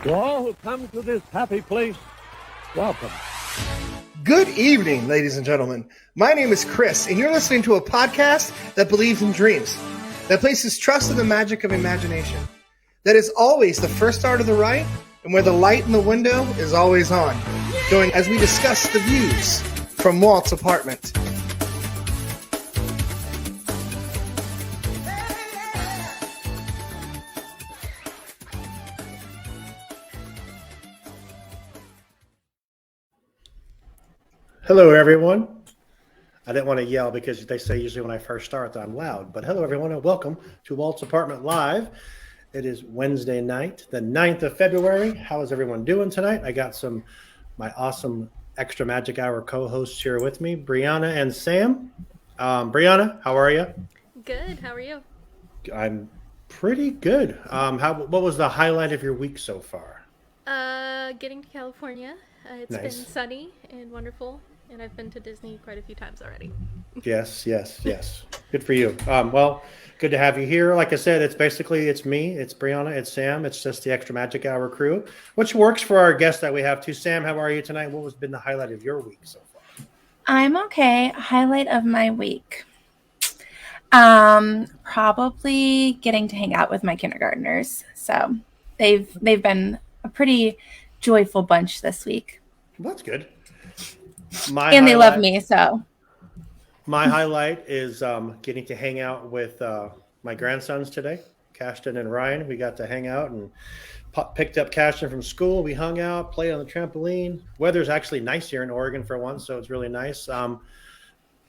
To all who come to this happy place, welcome. Good evening, ladies and gentlemen. My name is Chris, and you're listening to a podcast that believes in dreams, that places trust in the magic of imagination, that is always the first start of the right, and where the light in the window is always on. Join as we discuss the views from Walt's apartment. Hello, everyone. I didn't want to yell because they say usually when I first start that I'm loud. But hello, everyone, and welcome to Walt's Apartment Live. It is Wednesday night, the 9th of February. How is everyone doing tonight? I got my awesome Extra Magic Hour co-hosts here with me, Brianna and Sam. Brianna, how are you? Good. How are you? I'm pretty good. What was the highlight of your week so far? Getting to California. It's Nice. been sunny and wonderful, and I've been to Disney quite a few times already. Yes. Good for you. Well, good to have you here. Like I said, it's me, it's Brianna, it's Sam. It's just the Extra Magic Hour crew, which works for our guest that we have too. Sam, how are you tonight? What has been the highlight of your week so far? I'm okay. Highlight of my week. Probably getting to hang out with my kindergartners. So they've been a pretty joyful bunch this week. Well, that's good. They love me, so. My highlight is getting to hang out with my grandsons today, Cashton and Ryan. We got to hang out and picked up Cashton from school. We hung out, played on the trampoline. Weather's actually nice here in Oregon for once, so it's really nice.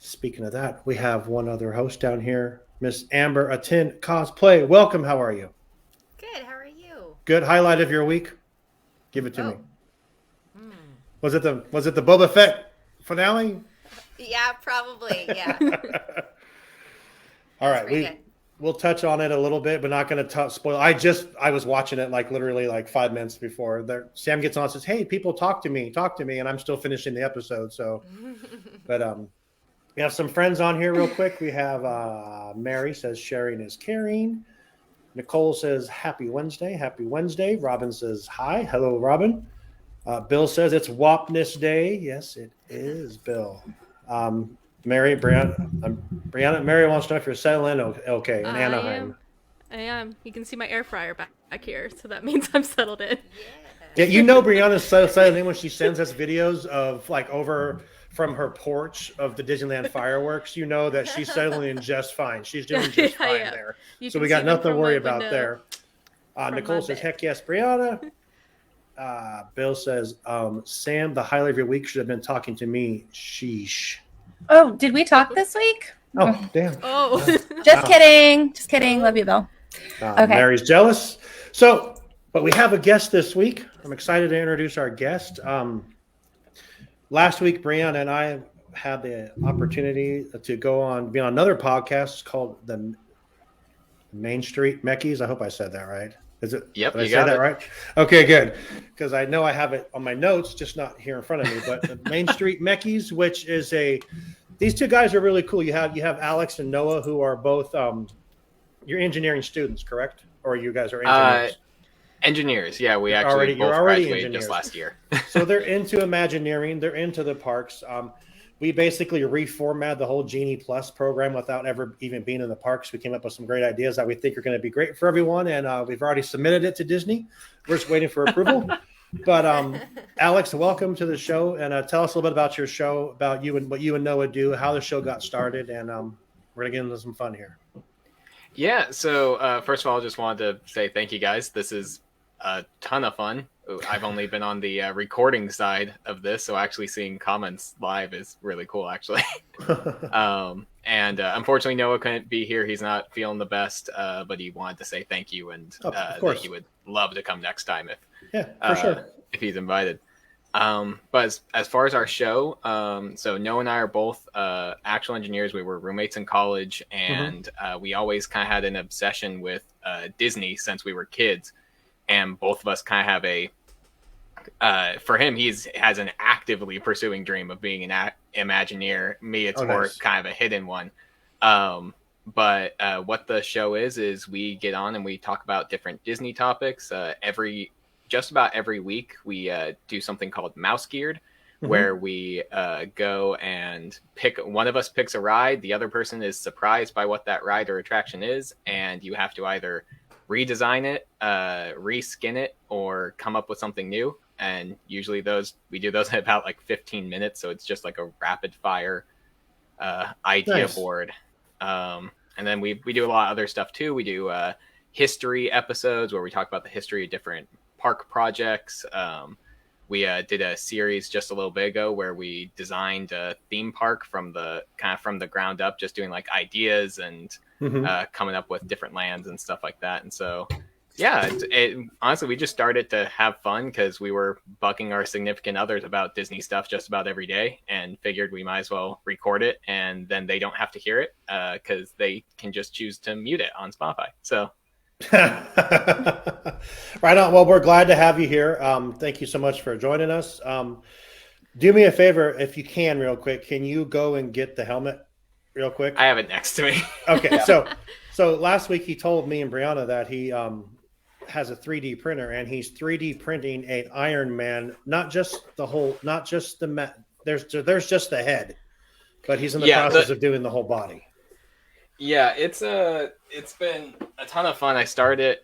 Speaking of that, we have one other host down here, Miss Amber Atin Cosplay. Welcome. How are you? Good. How are you? Good. Highlight of your week? Give it to me. Was it the Boba Fett finale? Yeah, probably. Yeah. All right, we'll touch on it a little bit, but not going to spoil. I was watching it literally 5 minutes before. Sam gets on and says, "Hey, people, talk to me," and I'm still finishing the episode. So, but we have some friends on here real quick. We have Mary says sharing is caring. Nicole says happy Wednesday. Robin says hi. Hello, Robin. Bill says it's Wapness Day. Yes, it is, Bill. Mary wants to know if you're settling okay in Anaheim. I am. You can see my air fryer back here, so that means I'm settled in. Yeah, you know Brianna's settling in when she sends us videos of over from her porch of the Disneyland fireworks. You know that she's settling in just fine. She's doing just fine there. So we got nothing to worry about there. Nicole says, heck yes, Brianna. Bill says, Sam, the highlight of your week should have been talking to me. Sheesh. Oh, did we talk this week? Oh, damn. Oh. Just kidding. Love you, Bill. Okay. Mary's jealous. But we have a guest this week. I'm excited to introduce our guest. Last week, Brianna and I had the opportunity to be on another podcast called the Main Street Meckies. I hope I said that right. Is it? Yep, did I say that right? Okay, good. Because I know I have it on my notes, just not here in front of me. But the Main Street Meckies, which is these two guys are really cool. You have Alex and Noah, who are both you're engineering students, correct? Or you guys are engineers? Engineers, yeah. We actually both graduated engineers. just last year. So they're into Imagineering. They're into the parks. We basically reformatted the whole Genie Plus program without ever even being in the parks. We came up with some great ideas that we think are going to be great for everyone, and we've already submitted it to Disney. We're just waiting for approval. But Alex, welcome to the show, and tell us a little bit about your show, about you and what you and Noah do, how the show got started, and we're going to get into some fun here. Yeah, so first of all, I just wanted to say thank you guys. This is a ton of fun. I've only been on the recording side of this, so actually seeing comments live is really cool, actually. And unfortunately, Noah couldn't be here. He's not feeling the best, but he wanted to say thank you and that he would love to come next time if he's invited. But as far as our show, so Noah and I are both actual engineers. We were roommates in college, and we always kind of had an obsession with Disney since we were kids. And both of us kind of have for him, has an actively pursuing dream of being an Imagineer. Me, it's more kind of a hidden one. But what the show is we get on and we talk about different Disney topics. Every just about every week we do something called Mouse Geared, where we go and one of us picks a ride, the other person is surprised by what that ride or attraction is, and you have to either redesign it, reskin it, or come up with something new. And usually we do those in about like 15 minutes, so it's just like a rapid fire idea board. And then we do a lot of other stuff too. We do history episodes where we talk about the history of different park projects. We did a series just a little bit ago where we designed a theme park from the ground up, just doing like ideas and coming up with different lands and stuff like that. And so, yeah, honestly, we just started to have fun because we were bucking our significant others about Disney stuff just about every day, and figured we might as well record it, and then they don't have to hear it because they can just choose to mute it on Spotify. So. Right on. Well, we're glad to have you here. Thank you so much for joining us. Do me a favor, if you can, real quick. Can you go and get the helmet real quick? I have it next to me. Okay. So last week he told me and Brianna that he has a 3D printer, and he's 3D printing an Iron Man, not just the there's just the head, but he's in the process of doing the whole body. Yeah, it's been a ton of fun. I started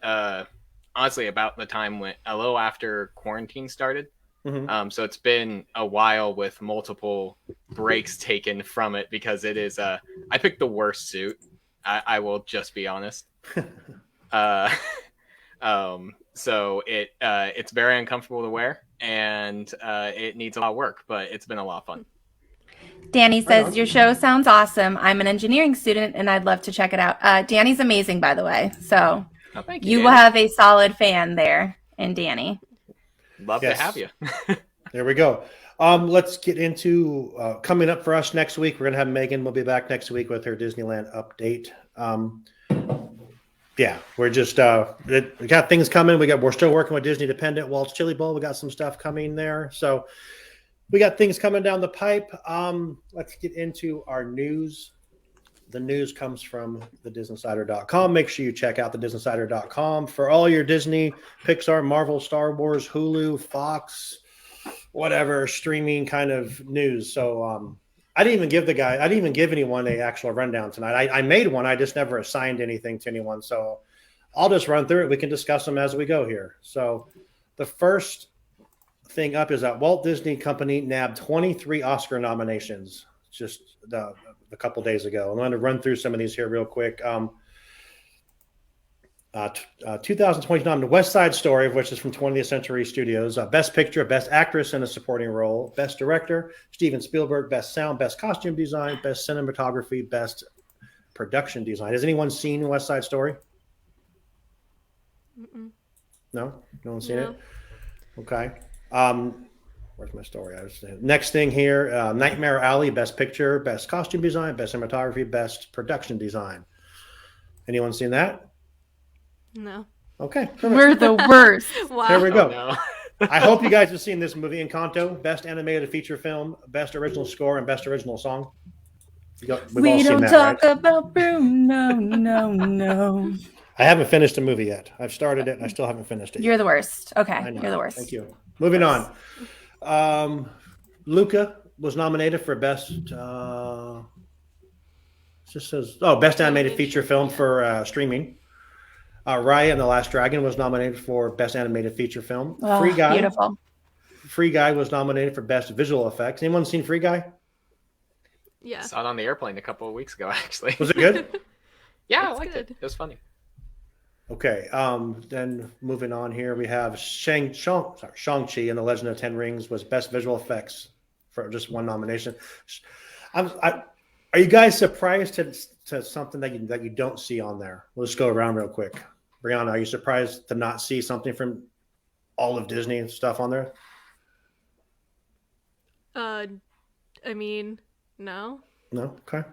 honestly about the time when a little after quarantine started. So it's been a while with multiple breaks taken from it because it is I picked the worst suit. I will just be honest. So it's very uncomfortable to wear, and it needs a lot of work, but it's been a lot of fun. Danny says, your show sounds awesome. I'm an engineering student, and I'd love to check it out. Danny's amazing, by the way. So thank you Danny. will have a solid fan there in Danny. Love to have you. There we go. Let's get into coming up for us next week. We're going to have Megan. We'll be back next week with her Disneyland update. We're just we got things coming. We're still working with Disney Dependent, Walt's Chili Bowl. We got some stuff coming there. So we got things coming down the pipe. Let's get into our news. The news comes from thedisneyinsider.com. Make sure you check out thedisneyinsider.com for all your Disney, Pixar, Marvel, Star Wars, Hulu, Fox, whatever streaming kind of news. So I didn't even give anyone an actual rundown tonight. I made one. I just never assigned anything to anyone. So I'll just run through it. We can discuss them as we go here. So the first thing up is that Walt Disney Company nabbed 23 Oscar nominations just a couple days ago. I'm going to run through some of these here real quick. 2020 nominated West Side Story, which is from 20th Century Studios. Best Picture, Best Actress in a Supporting Role, Best Director, Steven Spielberg, Best Sound, Best Costume Design, Best Cinematography, Best Production Design. Has anyone seen West Side Story? Mm-mm. No one's seen it? Okay. Where's my story? Next thing here, Nightmare Alley, Best Picture, Best Costume Design, Best Cinematography, Best Production Design. Anyone seen that? No. Okay. We're the worst. Wow. There we go. No. I hope you guys have seen this movie, Encanto, Best Animated Feature Film, Best Original Score, and Best Original Song. We've all We seen don't that, talk right? about Bruno. No. I haven't finished the movie yet. I've started it, and I still haven't finished it. You're the worst. Okay, I know. you're the worst. Thank you. Moving on. Luca was nominated for Best. It just says, Best Animated Feature Film for streaming. Raya and the Last Dragon was nominated for Best Animated Feature Film. Oh, Free Guy. Beautiful. Free Guy was nominated for Best Visual Effects. Anyone seen Free Guy? Yeah. Saw it on the airplane a couple of weeks ago, actually. Was it good? Yeah, I It's liked it. good. It was funny. Okay. Then moving on here, we have Shang-Chi and the Legend of Ten Rings was Best Visual Effects for just one nomination. Are you guys surprised to something that you don't see on there? We'll just go around real quick. Brianna, are you surprised to not see something from all of Disney and stuff on there? I mean, no. No? Okay.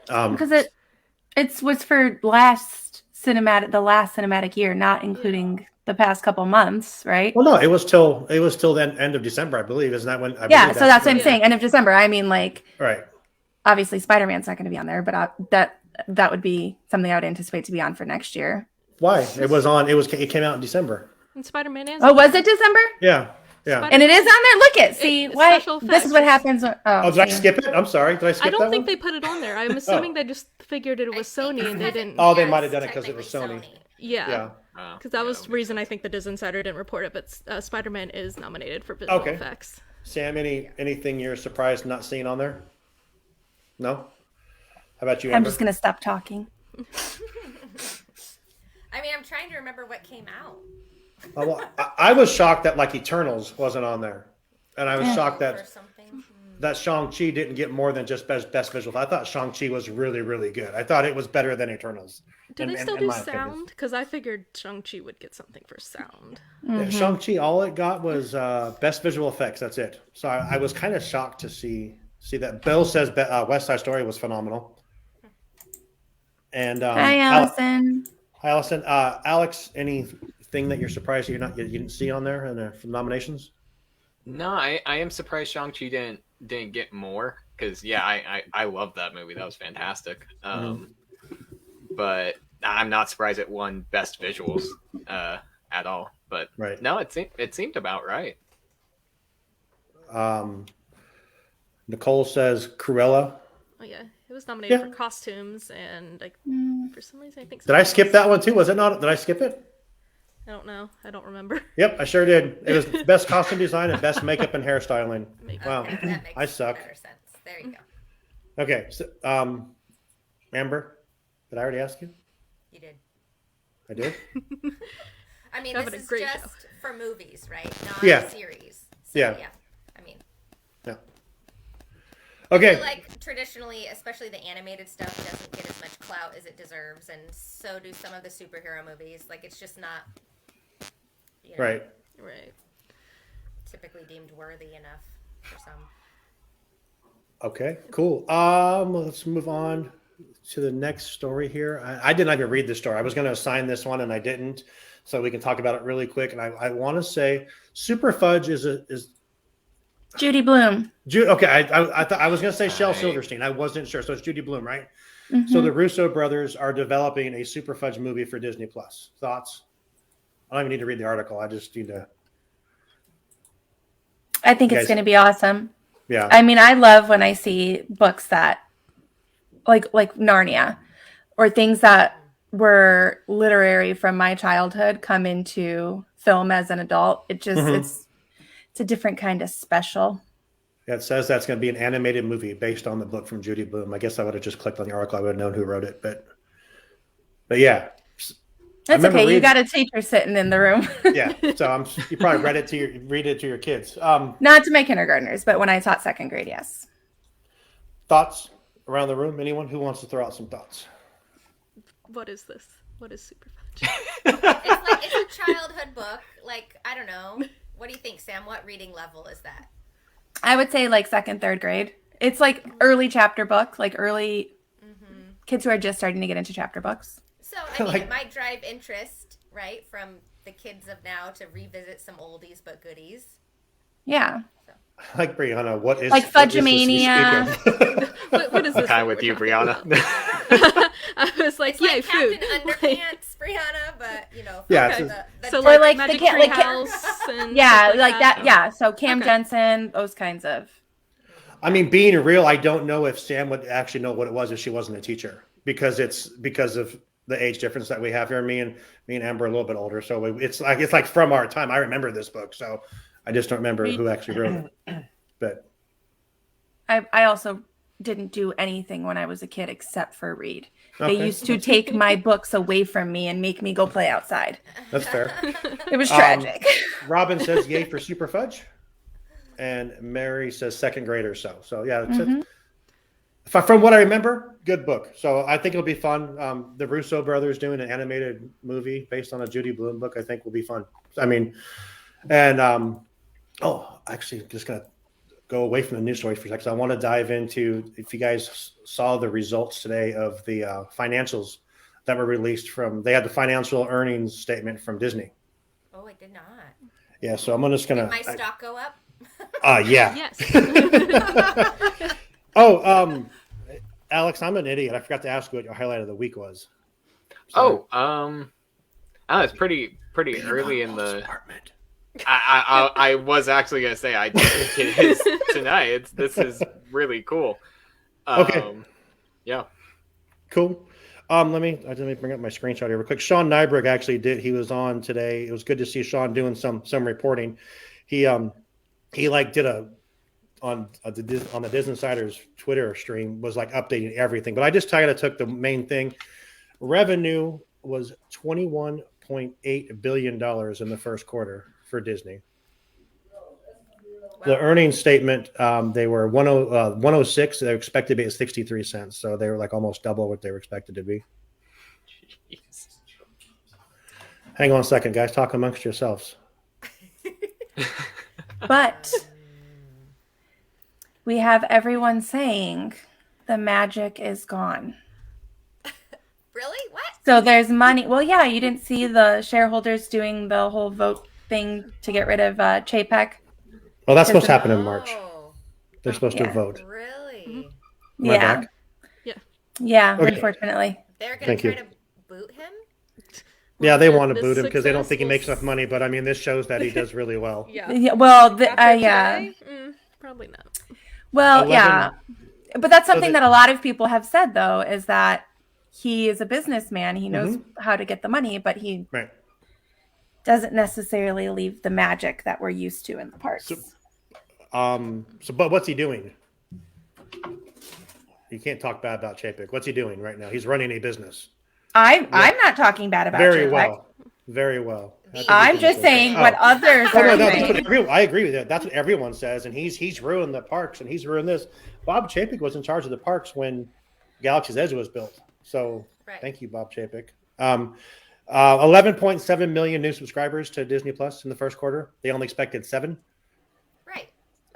Because it was for the last cinematic year, not including the past couple months, right? Well, no, it was till the end of December, I believe. Isn't that when? I Yeah, believe so that's what I'm Yeah. saying. End of December. I mean, like, right. obviously Spider-Man's not going to be on there, but that would be something I would anticipate to be on for next year. Why? It was on. It came out in December. And Spider-Man is. Oh, was it December? Yeah. Spider- And it is on there. Look it. See It's why special this is what effects. happens. Oh, did I see. skip it? I'm sorry. Did I skip I don't that think one? they put it on there. I'm assuming they just figured it was Sony and they didn't. Oh, they might have done it 'cause it was technically Sony. Yeah. Yeah. Because that was the reason I think the Diz Insider didn't report it, but Spider-Man is nominated for visual Okay. effects. Sam, anything you're surprised not seeing on there? No? How about you, I'm Amber? just gonna stop talking. I mean, I'm trying to remember what came out Oh, well, I was shocked that like Eternals wasn't on there. And I was shocked or that something. that Shang-Chi didn't get more than just best visual. I thought Shang-Chi was really, really good. I thought it was better than Eternals. Did in- they still in do my opinion. sound? Because I figured Shang-Chi would get something for sound. Yeah, Shang-Chi, all it got was best visual effects. That's it. So I was kind of shocked to see that. Bill says West Side Story was phenomenal. And Hi, Allison. Hi, Allison. Alex, anything that you're surprised you didn't see on there in from nominations? No, I am surprised Shang-Chi didn't get more because I loved that movie. That was fantastic. But I'm not surprised it won best visuals at all. But Right. no, it seemed about right. Nicole says Cruella. Oh yeah, it was nominated Yeah. for costumes and like for some reason I think. Did I skip that one too? Was it not? Did I skip it? I don't know. I don't remember. Yep, I sure did. It was best costume design and best makeup and hairstyling. Wow, Okay, that makes I suck. better sense. There you go. Okay, so Amber, did I already ask you? You did. I did. I mean, That this was a is great just show. for movies, right? Not Yeah. a series. So, Yeah. I mean, I Okay. feel like traditionally, especially the animated stuff, doesn't get as much clout as it deserves, and so do some of the superhero movies. Like, it's just not, Right. Right. typically deemed worthy enough for some. Okay. Cool. Let's move on to the next story here. I didn't even read this story. I was going to assign this one and I didn't, so we can talk about it really quick. And I want to say, Super Fudge is Judy Bloom. Okay. I thought I was going to say Shel Right. Silverstein. I wasn't sure. So it's Judy Bloom, right? Mhm. So the Russo brothers are developing a Super Fudge movie for Disney Plus. Thoughts? I don't even need to read the article. I just need to. I think it's Guys- going to be awesome. Yeah. I mean, I love when I see books that, like Narnia, or things that were literary from my childhood come into film as an adult. It just it's a different kind of special. It says that's going to be an animated movie based on the book from Judy Bloom. I guess I would have just clicked on the article. I would have known who wrote it, but yeah, That's remember okay. You reading- got a teacher sitting in the room. yeah. So you probably read it to your kids. Not to my kindergartners, but when I taught second grade, yes. Thoughts around the room? Anyone who wants to throw out some thoughts? What is this? What is Super Fudge? It's a childhood book. Like, I don't know. What do you think, Sam? What reading level is that? I would say like second, third grade. It's like early chapter book, like early kids who are just starting to get into chapter books. So, I mean, Like- it might drive interest, right, from the kids of now to revisit some oldies but goodies. Yeah. Like Brianna, what is Like what is this you Fudgemania. speak of? What is I'm this? kind of that with we're you, talking Brianna. about? I was like, It's yay, like food. Captain Underpants, Brianna, but, Yeah, for it's the So Or like, like the Magic kid- Tree like kid- House and Yeah, stuff like that. Yeah. So Cam Okay. Jensen, those kinds of. I mean, being real, I don't know if Sam would actually know what it was if she wasn't a teacher, because of the age difference that we have here. Me and Amber are a little bit older, so it's like from our time. I remember this book, so I just don't remember who actually wrote it. But I also didn't do anything when I was a kid except for read. They Okay. used to take my books away from me and make me go play outside. that's fair. It was tragic. Robin says yay for Super Fudge, and Mary says second grade or so. So yeah, from what I remember, good book. So I think it'll be fun. The Russo brothers doing an animated movie based on a Judy Bloom book, I think will be fun. I mean, and actually, just gonna go away from the news story for a second. I want to dive into, if you guys saw the results today of the financials that were released from. They had the financial earnings statement from Disney. Oh, I did not. Yeah, so I'm just gonna. Did my stock go up? Yeah. Yes. Alex, I'm an idiot. I forgot to ask you what your highlight of the week was. Oh, it's pretty pretty early in the. I was actually gonna say I think it is tonight. This is really cool. Okay. Yeah. Cool. Let me bring up my screenshot here real quick. Sean Nyberg actually did. He was on today. It was good to see Sean doing some reporting. He like did on the Disney Insider's Twitter stream, was like updating everything. But I just kind of took the main thing. Revenue was $21.8 billion in the first quarter for Disney. The earnings statement, they were 106. They were expected to be at 63 cents. So they were like almost double what they were expected to be. Jeez. Hang on a second, guys. Talk amongst yourselves. But we have everyone saying the magic is gone. Really? What? So there's money. Well, yeah, you didn't see the shareholders doing the whole vote thing to get rid of Chapek. Well, that's supposed to happen in March. Oh, They're supposed to Yeah. vote. really? Am I Yeah. back? Yeah, Okay. unfortunately. They're going Thank to you. try to boot him? Yeah, they Well, want to this boot him because they don't think he success makes will enough money. But I mean, this shows that he does really well. Yeah. Yeah, well, After yeah. today? Probably not. Well, 11 yeah. But that's So something the- that a lot of people have said, though, is that he is a businessman. He knows Mm-hmm. how to get the money, but he Right. doesn't necessarily leave the magic that we're used to in the parks. But what's he doing? You can't talk bad about Chapek. What's he doing right now? He's running a business. I'm not talking bad about Very Chapek. well. Very well. That's a I'm good just thing. saying Oh. what others Oh, are no, that's saying. what I agree with that. That's what everyone says, and he's ruined the parks, and he's ruined this. Bob Chapek was in charge of the parks when Galaxy's Edge was built. So Right. thank you, Bob Chapek. 11.7 million new subscribers to Disney Plus in the first quarter. They only expected 7. Right.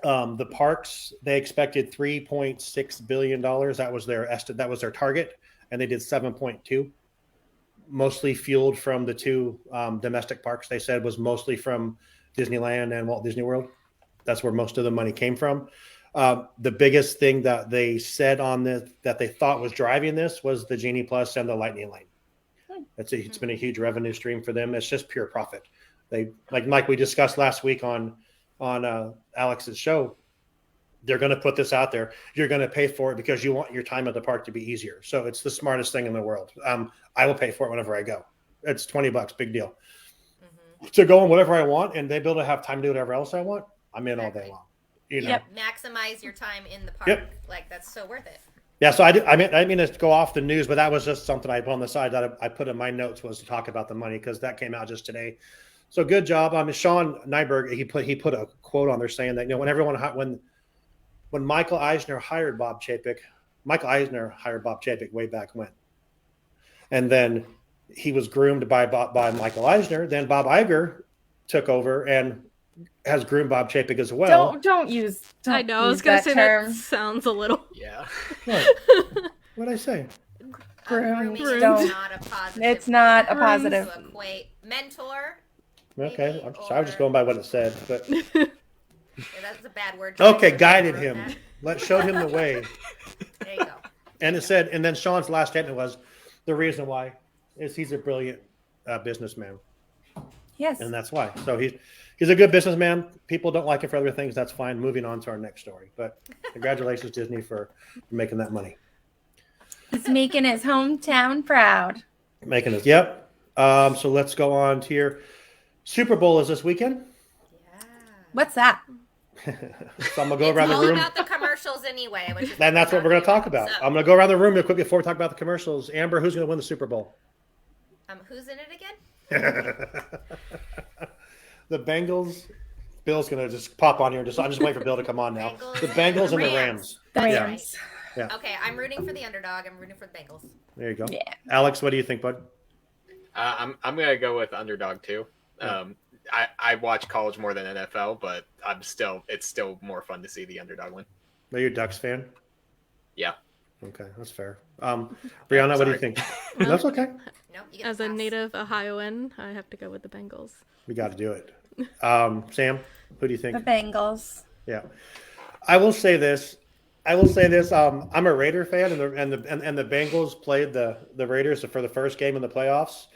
The parks, they expected $3.6 billion. That was their estimate. That was their target, and they did 7.2. Mostly fueled from the two domestic parks. They said was mostly from Disneyland and Walt Disney World. That's where most of the money came from. The biggest thing that they said on this that they thought was driving this was the Genie Plus and the Lightning Lane. It's been a huge revenue stream for them. It's just pure profit. They like we discussed last week on Alex's show. They're going to put this out there. You're going to pay for it because you want your time at the park to be easier. So it's the smartest thing in the world. I will pay for it whenever I go. It's $20, big deal. Mm-hmm. To go on whatever I want and they be able to have time to do whatever else I want, I'm in all day Exactly. long. You know? Yep. Maximize your time in the park. Yep. Like, that's so worth it. Yeah, so I mean to go off the news, but that was just something I put on the side that I put in my notes was to talk about the money because that came out just today. So good job. Sean Nyberg, he put a quote on there saying that when Michael Eisner hired Bob Chapek, way back when, and then he was groomed by Michael Eisner. Then Bob Iger took over and has groomed Bob Chapek as well. Don't use. Don't I know. I was use gonna that say term. that sounds a little. Yeah. What did I say? Groomed. Grooming is Don't. not a positive. It's not a word positive. To equate mentor. Okay, Maybe, I was just going by what it said, but Yeah, that's a bad word. okay, Whoever guided wrote him. that. Showed him the way. There you go. And it said, and then Sean's last statement was, the reason why is he's a brilliant businessman, Yes. and that's why. So he's a good businessman. People don't like him for other things. That's fine. Moving on to our next story. But congratulations, Disney, for making that money. He's making his hometown proud. Making it. Yep. So let's go on to here. Super Bowl is this weekend. Yeah. What's that? So I'm gonna go It's around the all room. about the commercials anyway. Which is And that's what we're going to talk about. So, I'm going to go around the room real quick before we talk about the commercials. Amber, who's going to win the Super Bowl? who's in it again? The Bengals. Bill's going to just pop on here. I'm just waiting for Bill to come on now. Bengals The Bengals and the and Rams. The That's Yeah. Rams. Yeah. Okay, I'm rooting for the underdog. I'm rooting for the Bengals. There you go. Yeah. Alex, what do you think, bud? I'm gonna go with underdog too. I watch college more than NFL, but it's still more fun to see the underdog win. Are you a Ducks fan? Yeah. Okay, that's fair. Brianna, what do you Sorry. think? That's okay. No, you get As the a pass. native Ohioan, I have to go with the Bengals. We got to do it. Sam, who do you The think? Bengals. Yeah, I will say this. I'm a Raider fan, and the Bengals played the Raiders for the first game in the playoffs,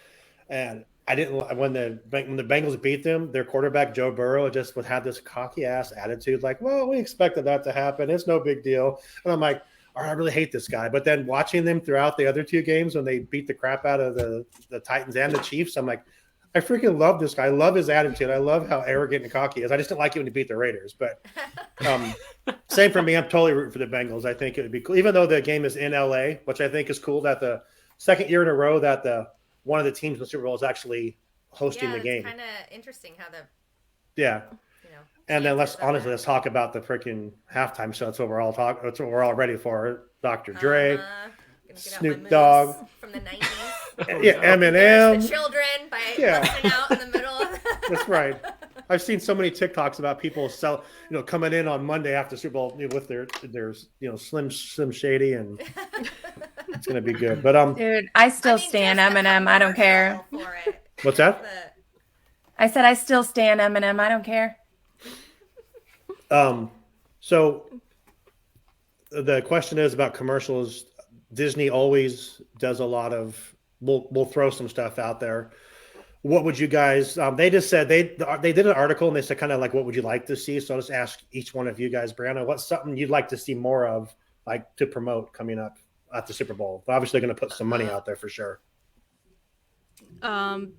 and I didn't when the Bengals beat them. Their quarterback Joe Burrow just would have this cocky ass attitude, like, "Well, we expected that to happen. It's no big deal." And I'm like, "All right, I really hate this guy." But then watching them throughout the other two games when they beat the crap out of the Titans and the Chiefs, I'm like, I freaking love this guy. I love his attitude. I love how arrogant and cocky he is. I just didn't like it when he beat the Raiders. But same for me. I'm totally rooting for the Bengals. I think it would be cool, even though the game is in LA, which I think is cool that the second year in a row that one of the teams in the Super Bowl is actually hosting the game. It's kind of interesting how Yeah. you know. And then let's chances of let's talk about the freaking halftime show. That's what we're all talking. That's what we're all ready for. Dr. Dre, Gonna get out my Snoop moves Dogg. from the 90s. yeah, There's Eminem. the children by Yeah. busting out in the middle of That's right. I've seen so many TikToks about people coming in on Monday after Super Bowl with their Slim Shady, and it's gonna be good. But Dude, I still stand just the Eminem. I don't care. commercial for it. what's that? I said I still stand Eminem. I don't care. So the question is about commercials. Disney always does a lot of. We'll throw some stuff out there. What would you guys? They just said they did an article and they said kind of like what would you like to see. So I'll just ask each one of you guys, Brianna, what's something you'd like to see more of, like to promote coming up at the Super Bowl? Obviously, going to put some money out there for sure.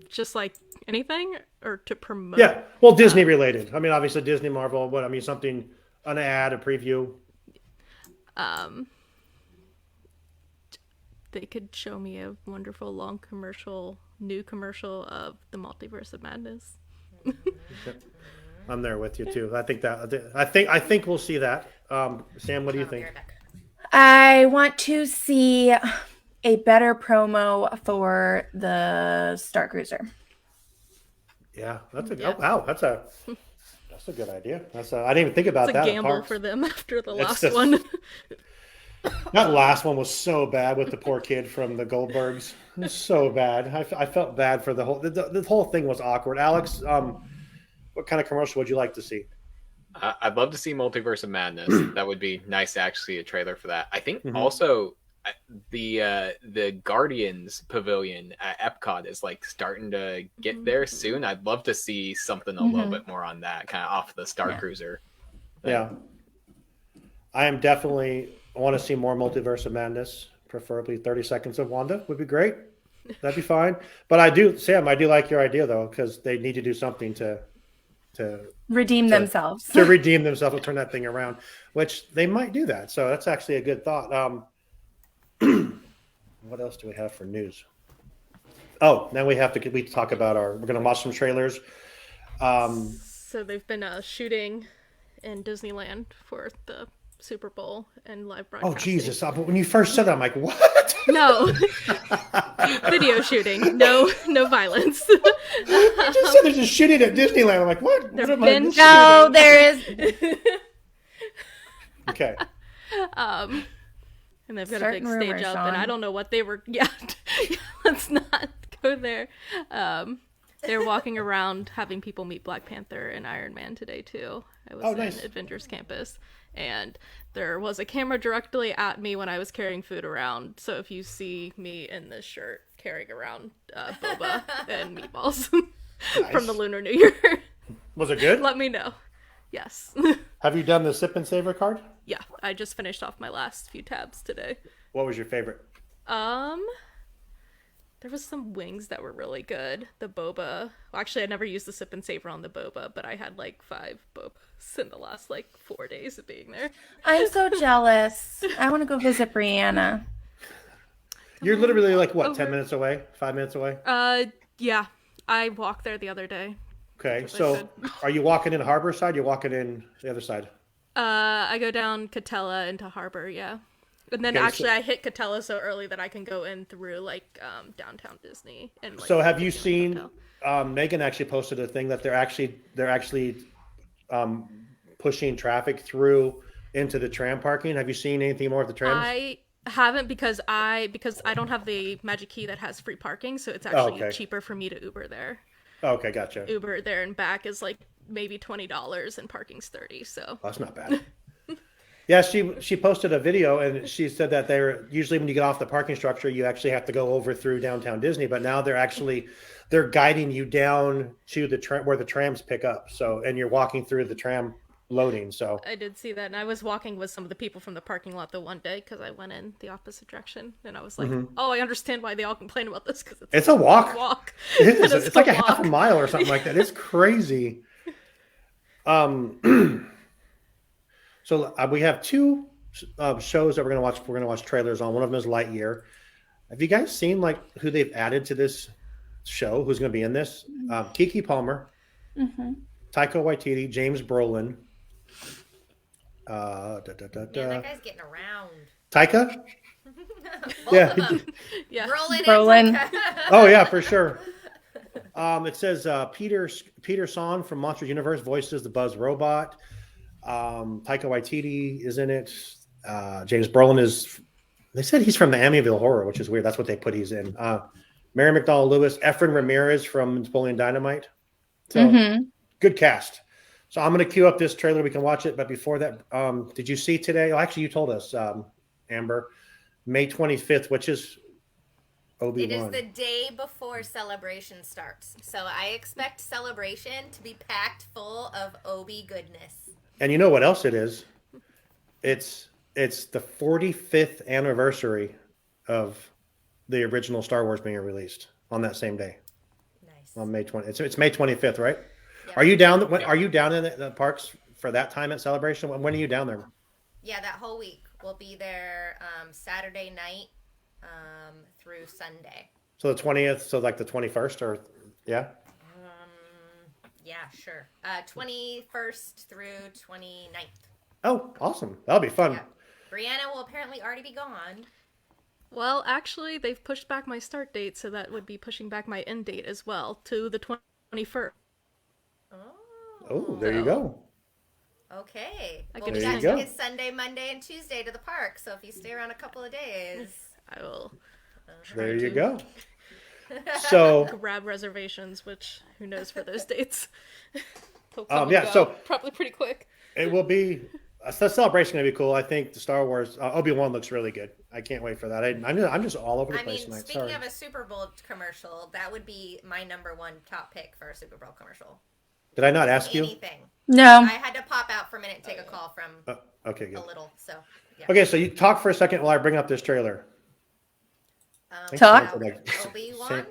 Just like anything or to promote. Yeah, well, Disney related. I mean, obviously Disney, Marvel. But I mean, something, an ad, a preview. They could show me a wonderful long new commercial of the Multiverse of Madness. I'm there with you too. I think we'll see that. Sam, what do you Be think? right back. I want to see a better promo for the Star Cruiser. Yeah, that's a Yeah. oh, wow. That's a good idea. I didn't even think about It's a that. gamble for them after the It's last just- one. That last one was so bad with the poor kid from the Goldbergs. It was so bad. I felt bad for the whole thing was awkward. Alex, what kind of commercial would you like to see? I'd love to see Multiverse of Madness. That would be nice to actually see a trailer for that. I think Mhm. also the Guardians Pavilion at Epcot is like starting to get there soon. I'd love to see something a little bit more on that, kind of off the Star Cruiser. Yeah, I am definitely. I want to see more Multiverse of Madness. Preferably 30 seconds of Wanda would be great. That'd be fine. But I do like your idea though, because they need to do something to Redeem themselves. to redeem themselves and turn that thing around, which they might do that. So that's actually a good thought. What else do we have for news? Oh, now we talk about we're going to watch some trailers. So they've been shooting in Disneyland for the Super Bowl and live Oh, broadcasting. Jesus. When you first said that, I'm like, what? No. Video shooting. No violence. You just said they're just shooting at Disneyland. I'm like, what? There've What am I been missing? No, there is. Okay. And they've got Certain a big stage rumors, up, and Sean. I don't know what they were. Yeah, let's not go there. They're walking around having people meet Black Panther and Iron Man today too. I was nice. in Avengers Campus, and there was a camera directly at me when I was carrying food around. So if you see me in this shirt carrying around boba and meatballs from the Lunar New Year, Was it good? let me know. Yes. Have you done the Sip and Savor card? Yeah, I just finished off my last few tabs today. What was your favorite? There was some wings that were really good. The boba. Well, actually, I never used the Sip and Savor on the boba, but I had like 5 bobas in the last like 4 days of being there. I'm so jealous. I want to go visit Brianna. You're literally like, what, Over. 10 minutes away? 5 minutes away? Yeah, I walked there the other day. Okay, so are you walking in Harbor side? You're walking in the other side? I go down Catella into Harbor, yeah. And then Okay, actually I hit Catella so early that I can go in through like downtown Disney. And like, So have you Disneyland seen, Hotel. Megan actually posted a thing that they're actually pushing traffic through into the tram parking. Have you seen anything more of the trams? I haven't because I don't have the Magic Key that has free parking, so it's actually okay. cheaper for me to Uber there. Okay, gotcha. Uber there and back is like maybe $20 and parking's $30, so Oh, that's not bad. Yeah, she posted a video and she said that they're usually when you get off the parking structure, you actually have to go over through downtown Disney, but now they're guiding you down to the tram where the trams pick up. So, and you're walking through the tram loading. So I did see that, and I was walking with some of the people from the parking lot the one day because I went in the opposite direction, and I was like, "Oh, I understand why they all complain about this because it's a walk. It is. It's like a half a mile or something like that. It's crazy. So we have two shows that we're gonna watch. We're gonna watch trailers on. One of them is Lightyear. Have you guys seen like who they've added to this show? Who's gonna be in this? Keke Palmer, Taika Waititi, James Brolin. Man, that guy's getting around. Taika? Yeah. Yeah. Brolin. Oh yeah, for sure. It says Peter Son from Monsters Universe voices the Buzz robot. Taika Waititi is in it. James Brolin is. They said he's from the Amityville Horror, which is weird. That's what they put he's in. Mary McDonnell Lewis, Efren Ramirez from Napoleon Dynamite. So good cast. So I'm going to queue up this trailer. We can watch it. But before that, did you see today? Oh, actually, you told us, Amber, May 25th, which is Obi-Wan. It is the day before Celebration starts. So I expect Celebration to be packed full of Obi goodness. And you know what else it is? It's the 45th anniversary of the original Star Wars being released on that same day. Nice. On May 20th. It's May 25th, right? Yep. Are you down? Are you down in the parks for that time at Celebration? When are you down there? Yeah, that whole week. We'll be there Saturday night through Sunday. So the 20th, so like the 21st, or yeah? Yeah, sure. 21st through 29th. Oh, awesome. That'll be fun. Yeah. Brianna will apparently already be gone. Well, actually, they've pushed back my start date, so that would be pushing back my end date as well to the 21st. Oh, there you go. Okay. I Well, can we just- got tickets Sunday, Monday, and Tuesday to the park. So if you stay around a couple of days, I will There you go. So grab reservations, which who knows for those dates. yeah, so probably pretty quick. it will be a celebration. Gonna be cool. I think the Star Wars Obi-Wan looks really good. I can't wait for that. I'm just all over the I place mean, tonight. speaking Sorry. of a Super Bowl commercial, that would be my number one top pick for a Super Bowl commercial. Did I not ask you? Anything. No. I had to pop out for a minute and take a call from Okay, good. a little. So, yeah. Okay, so you talk for a second while I bring up this trailer. Thanks, Talk. Sam, for like- Obi-Wan?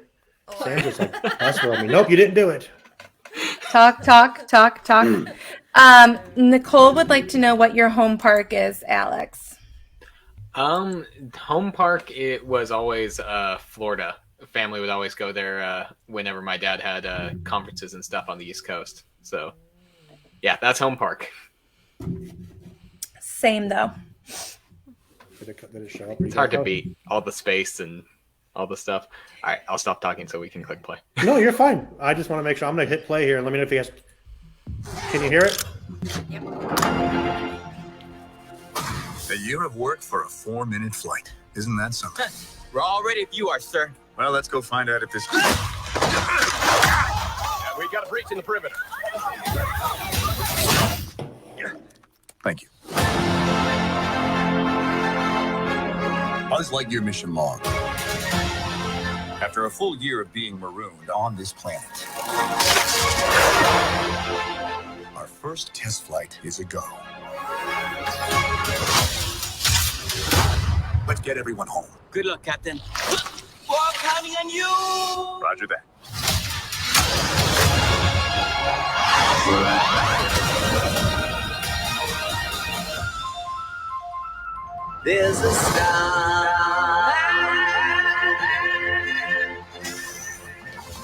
Sam just like password me. Nope, you didn't do it. Talk. Nicole would like to know what your home park is, Alex. Home park, it was always Florida. Family would always go there whenever my dad had conferences and stuff on the East Coast. So, yeah, that's home park. Same though. Did it show up? It's hard to beat all the space and all the stuff. All right, I'll stop talking so we can click play. No, you're fine. I just want to make sure. I'm going to hit play here and let me know if he has. Can you hear it? A year of work for a 4-minute flight. Isn't that something? We're all ready if you are, sir. Well, let's go find out if this. We got a breach in the perimeter. Thank you. Buzz Lightyear mission log. After a full year of being marooned on this planet, our first test flight is a go. Let's get everyone home. Good luck, Captain. We're counting on you! Roger that. There's a star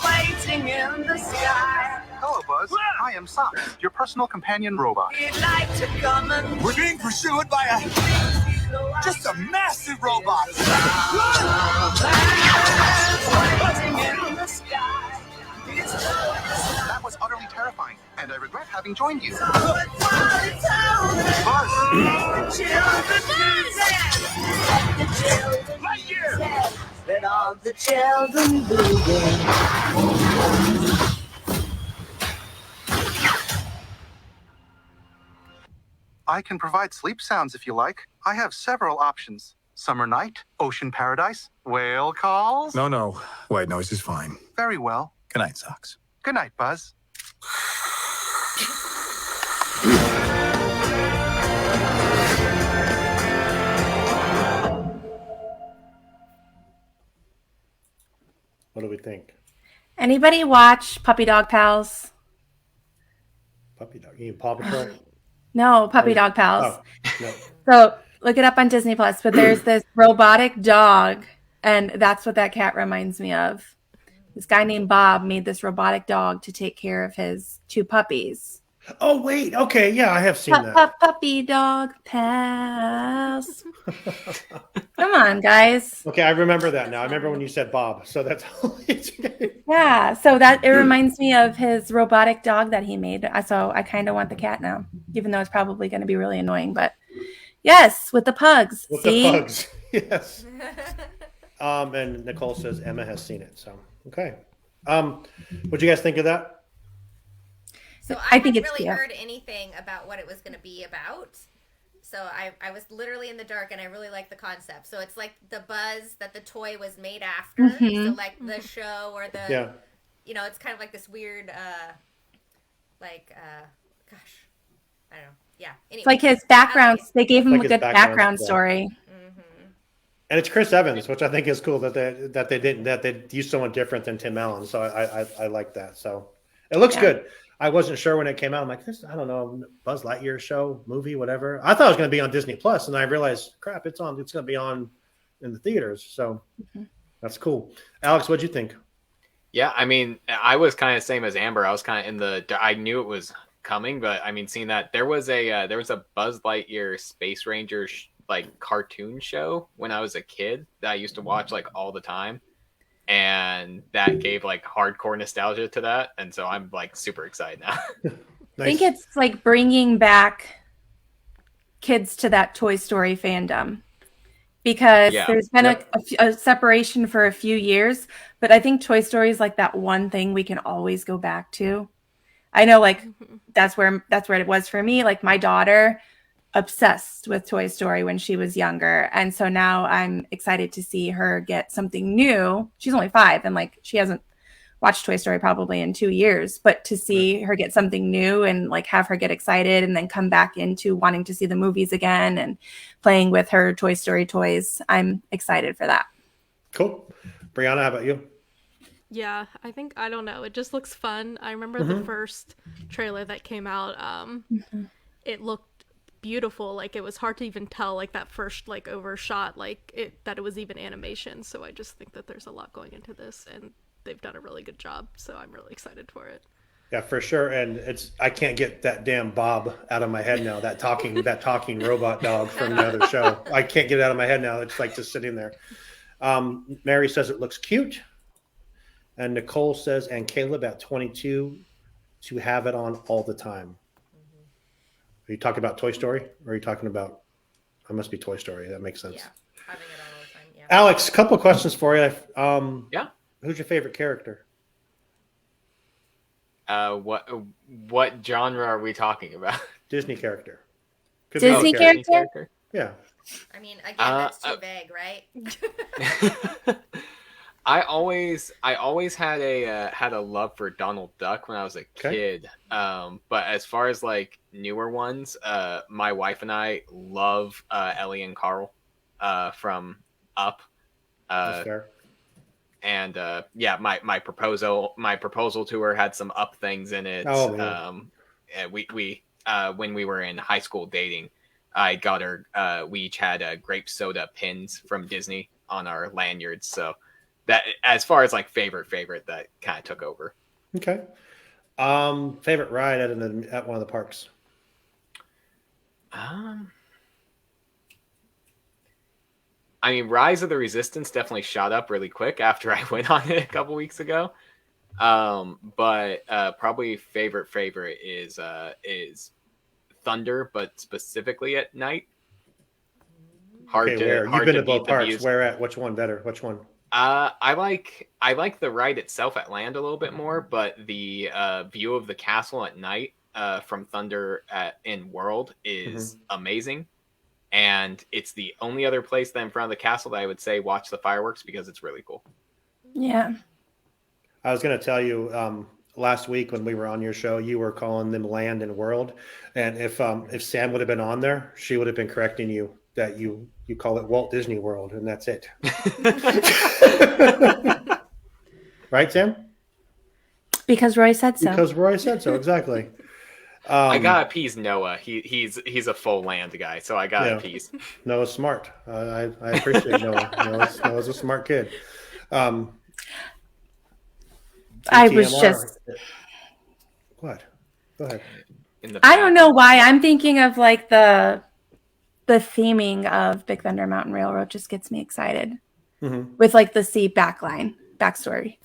waiting in the sky. Hello, Buzz. I am Socks, your personal companion robot. He'd like to come and We're being pursued by just a massive robot. waiting in the sky. That was utterly terrifying, and I regret having joined you. Buzz! Lightyear! Let all the children begin. I can provide sleep sounds if you like. I have several options. Summer night, ocean paradise, whale calls. No. White noise is fine. Very well. Good night, Socks. Good night, Buzz. What do we think? Anybody watch Puppy Dog Pals? Puppy dog. You mean Paw Patrol? No, Puppy Dog Pals. Oh, no. So look it up on Disney Plus. But there's this robotic dog, and that's what that cat reminds me of. This guy named Bob made this robotic dog to take care of his 2 puppies. Oh, wait. Okay. Yeah, I have seen that. Puppy Dog Pals. Come on, guys. Okay, I remember that now. I remember when you said Bob. So that's Yeah, so that it reminds me of his robotic dog that he made. So I kind of want the cat now, even though it's probably going to be really annoying. But yes, with the pugs. With See? the pugs. Yes. And Nicole says Emma has seen it. So okay. What do you guys think of that? So I think hadn't it's really cute. heard anything about what it was going to be about. So I was literally in the dark, and I really like the concept. So it's like the Buzz that the toy was made after. Mhm. So like the show or the, you know, it's kind of like this weird, gosh, I don't know. Yeah. Anyway, It's like his background. They gave him Like a his good background yeah. story. And it's Chris Evans, which I think is cool that they used someone different than Tim Allen. So I like that. So it looks good. I wasn't sure when it came out. I'm like, this, I don't know, Buzz Lightyear show, movie, whatever. I thought it was going to be on Disney Plus, and I realized, crap, it's going to be on in the theaters. So that's cool. Alex, what'd you think? Yeah, I mean, I was kind of the same as Amber. I was kind of I knew it was coming, but I mean, seeing that there was a Buzz Lightyear Space Ranger like cartoon show when I was a kid that I used to watch like all the time. And that gave like hardcore nostalgia to that, and so I'm like super excited now. Nice. I think it's like bringing back kids to that Toy Story fandom, because there's been a separation for a few years, but I think Toy Story is like that one thing we can always go back to. I know, like that's where it was for me. Like my daughter, obsessed with Toy Story when she was younger, and so now I'm excited to see her get something new. She's only 5, and like she hasn't watched Toy Story probably in 2 years, but to see her get something new and like have her get excited and then come back into wanting to see the movies again and playing with her Toy Story toys, I'm excited for that. Cool. Brianna, how about you? Yeah, I don't know. It just looks fun. I remember the first trailer that came out. It looked beautiful. Like it was hard to even tell, like that first like overshot, that it was even animation. So I just think that there's a lot going into this, and they've done a really good job. So I'm really excited for it. Yeah, for sure. And I can't get that damn Bob out of my head now. That talking robot dog from the other show. I can't get it out of my head now. It's like just sitting there. Mary says it looks cute. And Nicole says, and Caleb at 22 to have it on all the time. Are you talking about Toy Story? Or are you talking about, I must be Toy Story. That makes sense. Yeah, having it on all the time. Yeah. Alex, a couple of questions for you. Yeah. Who's your favorite character? What genre are we talking about? Disney character. Could Disney be character? Yeah. I mean, again, that's too vague, right? I always had a love for Donald Duck when I was a kid. But as far as like newer ones, my wife and I love Ellie and Carl from Up. That's fair. And my proposal to her had some Up things in it. Oh, man. We when we were in high school dating, I got her. We each had grape soda pins from Disney on our lanyards. So that, as far as like favorite, that kind of took over. Okay. Favorite ride at one of the parks? I mean, Rise of the Resistance definitely shot up really quick after I went on it a couple weeks ago. But probably favorite is Thunder, but specifically at night. You've been to both parks. Where at? Which one better? Which one? I like the ride itself at land a little bit more, but the view of the castle at night from Thunder in World is amazing. And it's the only other place that in front of the castle that I would say watch the fireworks because it's really cool. Yeah. I was going to tell you last week when we were on your show, you were calling them Land and World. And if Sam would have been on there, she would have been correcting you that you call it Walt Disney World, and that's it. Right, Sam? Because Roy said so. Because Roy said so, exactly. I gotta appease Noah. He's a full land guy, so I gotta appease. Noah's smart. I appreciate Noah. Noah's a smart kid. I was TMR. just. What? Go ahead. I don't know why I'm thinking of like the theming of Big Thunder Mountain Railroad just gets me excited. With like the sea backstory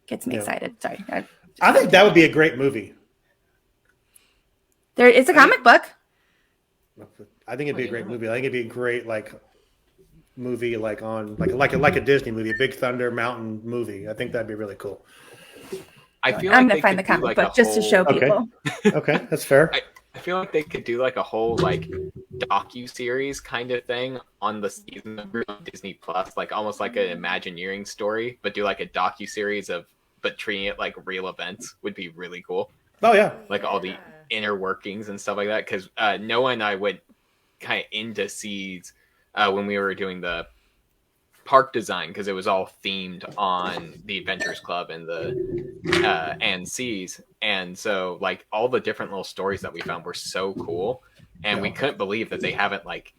gets me excited. Sorry. I think that would be a great movie. It's a comic book. I think it'd be a great movie. I think it'd be a great movie like a Disney movie, a Big Thunder Mountain movie. I think that'd be really cool. I feel I'm like gonna find the comic book just to show people. Okay, that's fair. I feel like they could do like a whole like docu-series kind of thing on the season of Disney Plus, like almost like an Imagineering story, but do like a docu-series but treating it like real events would be really cool. Oh yeah, like all the inner workings and stuff like that. Because Noah and I went kind of into Seeds when we were doing the park design because it was all themed on the Adventures Club and the and Seas, and so like all the different little stories that we found were so cool, and we couldn't believe that they haven't like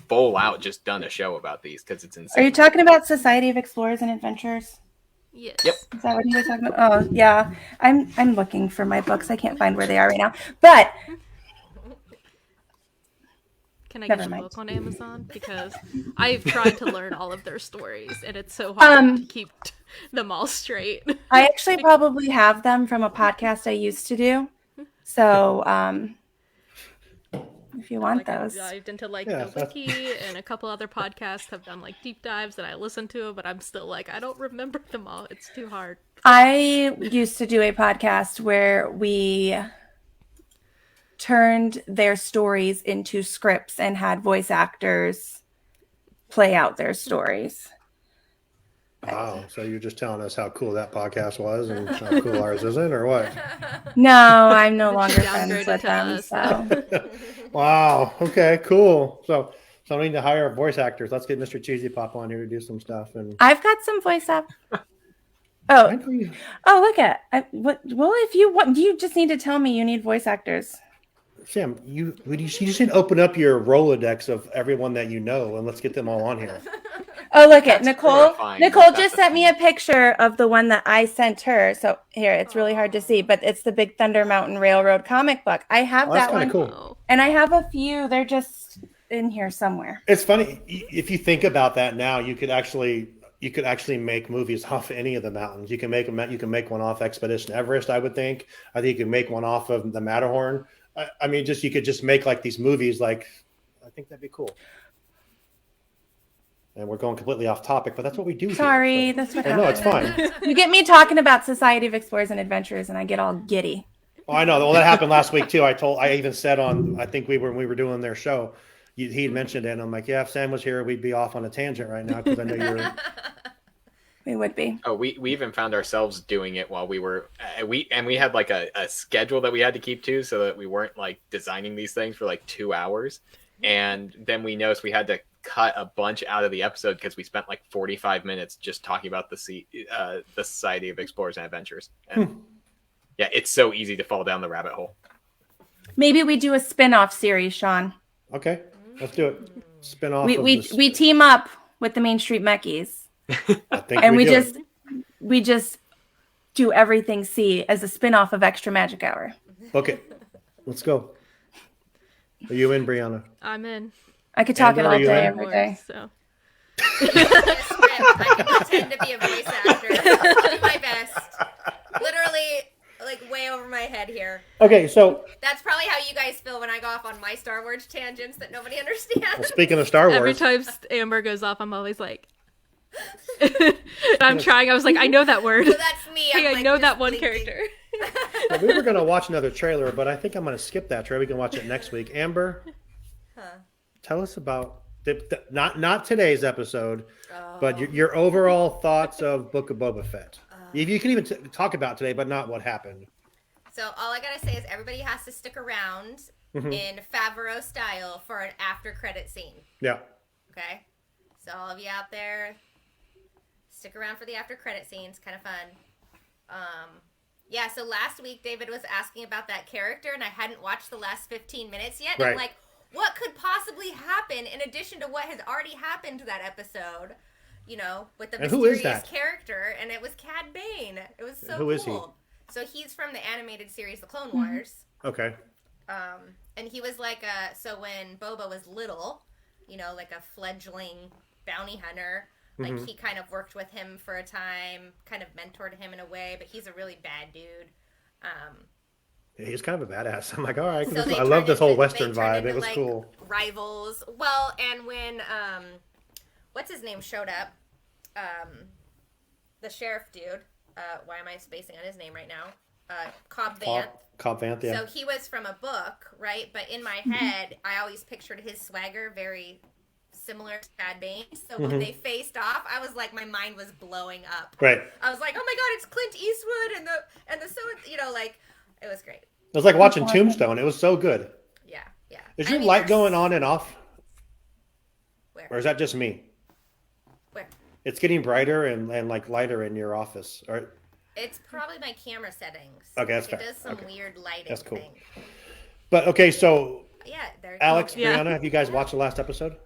full out just done a show about these because it's insane. Are you talking about Society of Explorers and Adventurers? Yes. Yep. Is that what you were talking about? Oh yeah, I'm looking for my books. I can't find where they are right now, but. Can I Never get a mind. book on Amazon? Because I've tried to learn all of their stories, and it's so hard to keep them all straight. I actually probably have them from a podcast I used to do. So, if you want those. I've dived into the wiki, and a couple other podcasts have done like deep dives that I listen to, but I'm still like, I don't remember them all. It's too hard. I used to do a podcast where we turned their stories into scripts and had voice actors play out their stories. Wow. So you're just telling us how cool that podcast was and how cool ours isn't, or what? No, I'm no longer downgraded friends with to them. us. So. Wow. Okay, cool. So I need to hire voice actors. Let's get Mr. Cheesy Pop on here to do some stuff. And I've got some voice app. Oh, look at what? Well, if you want, you just need to tell me you need voice actors. Sam, you just need to open up your Rolodex of everyone that you know, and let's get them all on here. Oh, look at Nicole. horrifying. Nicole just sent me a picture of the one that I sent her. So here, it's really hard to see, but it's the Big Thunder Mountain Railroad comic book. I have That's that one, kind of cool. and I have a few. They're just in here somewhere. It's funny if you think about that now. You could actually make movies off any of the mountains. You can make one off Expedition Everest. I would think. I think you can make one off of the Matterhorn. I mean, you could just make like these movies. Like, I think that'd be cool. And we're going completely off topic, but that's what we do. Sorry, here, so. that's what No, happens. it's fine. You get me talking about Society of Explorers and Adventurers, and I get all giddy. Oh, I know. Well, that happened last week too. I even said I think we were doing their show. He had mentioned it, and I'm like, yeah, if Sam was here, we'd be off on a tangent right now because I know you're. We would be. Oh, we even found ourselves doing it while we were we had like a schedule that we had to keep to so that we weren't like designing these things for like 2 hours, and then we noticed we had to cut a bunch out of the episode because we spent like 45 minutes just talking about the Society of Explorers and Adventurers. And yeah, it's so easy to fall down the rabbit hole. Maybe we do a spin-off series, Sean. Okay, let's do it. Spin off. We team up with the Main Street Meckies. I think And do. we just do everything C as a spin-off of Extra Magic Hour. Okay, let's go. Are you in, Brianna? I'm in. I could talk Andrew, it all are you day, in? every day. So. I can pretend to be a voice actor. I'll do my best. Literally, like way over my head here. Okay, so That's probably how you guys feel when I go off on my Star Wars tangents that nobody understands. speaking of Star Wars, Every time Amber goes off, I'm always like, and I'm trying. I was like, I know that word. So that's me. Hey, I'm I like know just that one thinking. character. Well, we were going to watch another trailer, but I think I'm going to skip that trailer. We can watch it next week. Amber, tell us about not today's episode, but your overall thoughts of Book of Boba Fett. If you can even talk about today, but not what happened. So all I gotta say is everybody has to stick around in Favreau style for an after credit scene. Yeah. Okay? So all of you out there, stick around for the after credit scenes. Kind of fun. Yeah, so last week David was asking about that character, and I hadn't watched the last 15 minutes yet. And Right. I'm like, what could possibly happen in addition to what has already happened to that episode? You know, with the And who is mysterious that? character, and it was Cad Bane. It was so Who cool. is he? So he's from the animated series The Clone Wars. Okay. And he was like so when Boba was little, you know, like a fledgling bounty hunter, like he kind of worked with him for a time, kind of mentored him in a way, but he's a really bad dude. He's kind of a badass. I'm like, all right. So they I love turned this whole into- Western they turned vibe. into, It was like, cool. Rivals. Well, and when what's his name showed up, the sheriff dude. Why am I spacing on his name right now? Cobb Vanth. Cobb Vanth, yeah. So he was from a book, right? But in my head, I always pictured his swagger very similar to Cad Bane. So when they faced off, I was like, my mind was blowing up. Right. I was like, oh my god, it's Clint Eastwood and the so you know, like it was great. It was like watching Tombstone. It was so good. Yeah, yeah. Is I your mean, light there's- going on and off? Where? Or is that just me? Where? It's getting brighter and like lighter in your office. Or It's probably my camera settings. Okay, that's it fair. does some Okay. weird lighting That's cool. thing. But okay, so Yeah, there you Alex, go. Yeah. Brianna, have you guys watched the last episode?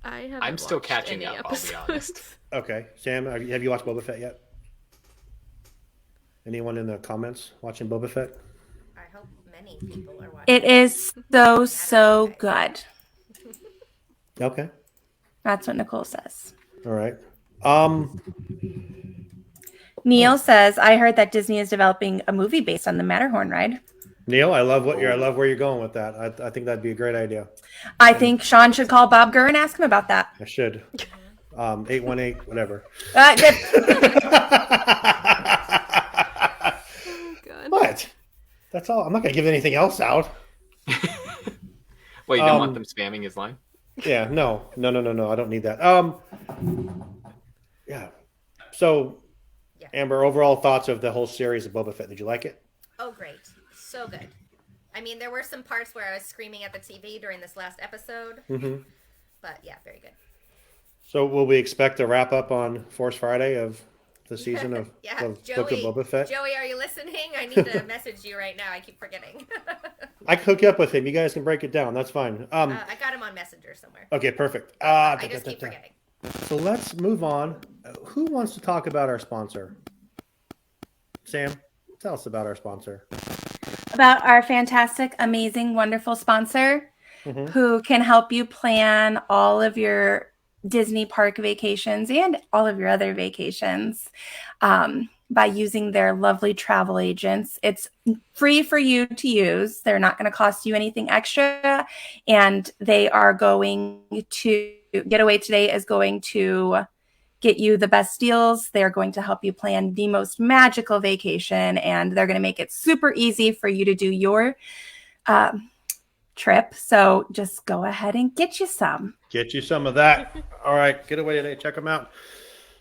I haven't I'm still watched catching any up, I'll be episodes. honest. Okay. Sam, have you watched Boba Fett yet? Anyone in the comments watching Boba Fett? I hope many people are watching. It is so good. Okay. That's what Nicole says. All right. Neil says, I heard that Disney is developing a movie based on the Matterhorn ride. Neil, I love where you're going with that. I think that'd be a great idea. I think Sean should call Bob Gurr and ask him about that. I should. 818, whatever. Good. God. What? That's all. I'm not gonna give anything else out. Well, you don't want them spamming his line? Yeah, no. I don't need that. Yeah. So, Yeah. Amber, overall thoughts of the whole series of Boba Fett? Did you like it? Oh, great. So good. I mean, there were some parts where I was screaming at the TV during this last episode. Mm-hmm. But yeah, very good. So, will we expect a wrap up on Force Friday of the season of, Yeah, of Joey, Book of Boba Fett? Joey, are you listening? I need to message you right now. I keep forgetting. I can hook you up with him. You guys can break it down. That's fine. I got him on Messenger somewhere. Okay, perfect. I just keep forgetting. So let's move on. Who wants to talk about our sponsor? Sam, tell us about our sponsor. About our fantastic, amazing, wonderful sponsor who can help you plan all of your Disney park vacations and all of your other vacations by using their lovely travel agents. It's free for you to use. They're not going to cost you anything extra. And they are going to, Getaway Today is going to get you the best deals. They're going to help you plan the most magical vacation, and they're going to make it super easy for you to do your trip. So just go ahead and get you some. Get you some of that. All right, Getaway Today. Check them out.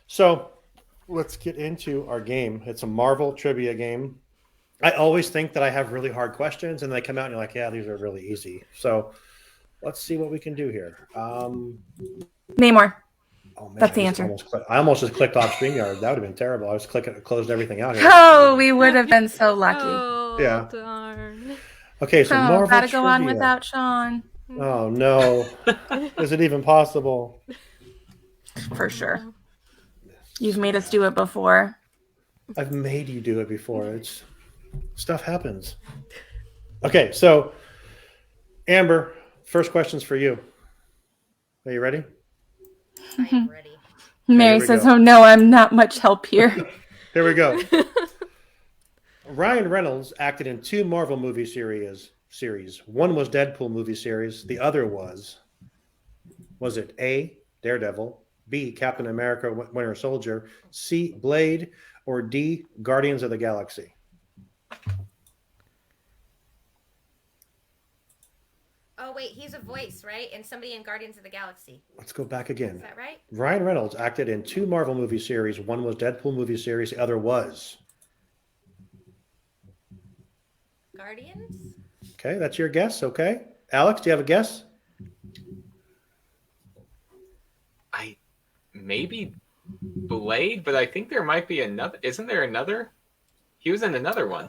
So let's get into our game. It's a Marvel trivia game. I always think that I have really hard questions, and they come out and you're like, yeah, these are really easy. So let's see what we can do here. Namor. Oh, man, That's the I just answer. I almost just clicked off StreamYard. That would have been terrible. I was closed everything out here. Oh, we would have been so lucky. Oh, Yeah. darn. Okay, so Marvel gotta go on trivia. without Sean. Oh no! Is it even possible? For sure. You've made us do it before. I've made you do it before. It's stuff happens. Okay, so Amber, first question's for you. Are you ready? I am ready. Mary we says, go. oh no, I'm not much help here. Here we go. Ryan Reynolds acted in 2 Marvel movie series. One was Deadpool movie series. The other was it A, Daredevil, B, Captain America Winter Soldier, C, Blade, or D, Guardians of the Galaxy? Oh wait, he's a voice, right? And somebody in Guardians of the Galaxy. Let's go back again. Is that right? Ryan Reynolds acted in 2 Marvel movie series. One was Deadpool movie series. The other was. Guardians? Okay, that's your guess. Okay. Alex, do you have a guess? Maybe Blade, but I think there might be another. Isn't there another? He was in another one.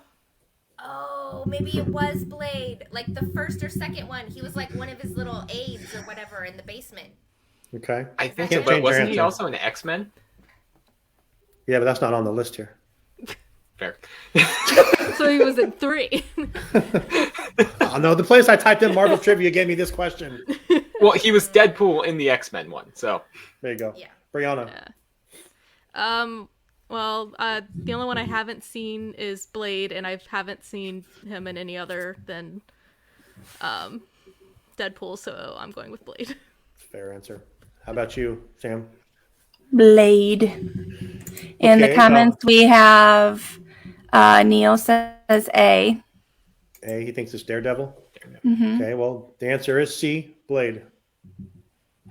Oh, maybe it was Blade. Like the first or second one. He was like one of his little aides or whatever in the basement. Okay. I think Can't so, but change your wasn't he answer. also an X-Men? Yeah, but that's not on the list here. Fair. So he was in 3. Oh, no, the place I typed in Marvel Trivia gave me this question. Well, he was Deadpool in the X-Men one, so. There you go. Yeah. Brianna. Well, the only one I haven't seen is Blade, and I haven't seen him in any other than Deadpool, so I'm going with Blade. Fair answer. How about you, Sam? Blade. In Okay, the comments, we have Neil says A. A, he thinks it's Daredevil. Mhm. Okay, well, the answer is C, Blade.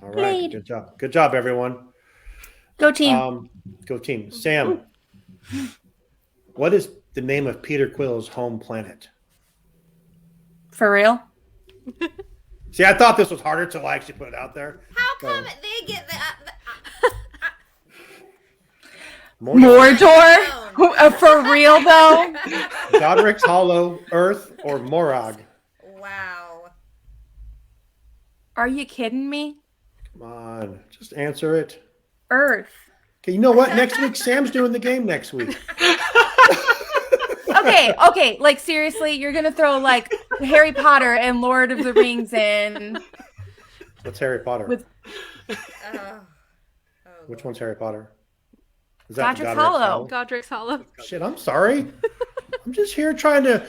All right, Blade. good job. Good job, everyone. Go team. Go team. Sam, what is the name of Peter Quill's home planet? For real? See, I thought this was harder till I actually put it out there. How come they get the Mordor? For real, though? Godric's Hollow, Earth, or Morag? Wow. Are you kidding me? Come on, just answer it. Earth. Okay, you know what? Next week, Sam's doing the game next week. Okay. Like, seriously, you're going to throw, like, Harry Potter and Lord of the Rings in. What's Harry Potter? Which one's Harry Potter? Is Godric's Hollow. Godric's Hollow. Shit, I'm sorry. I'm just here trying to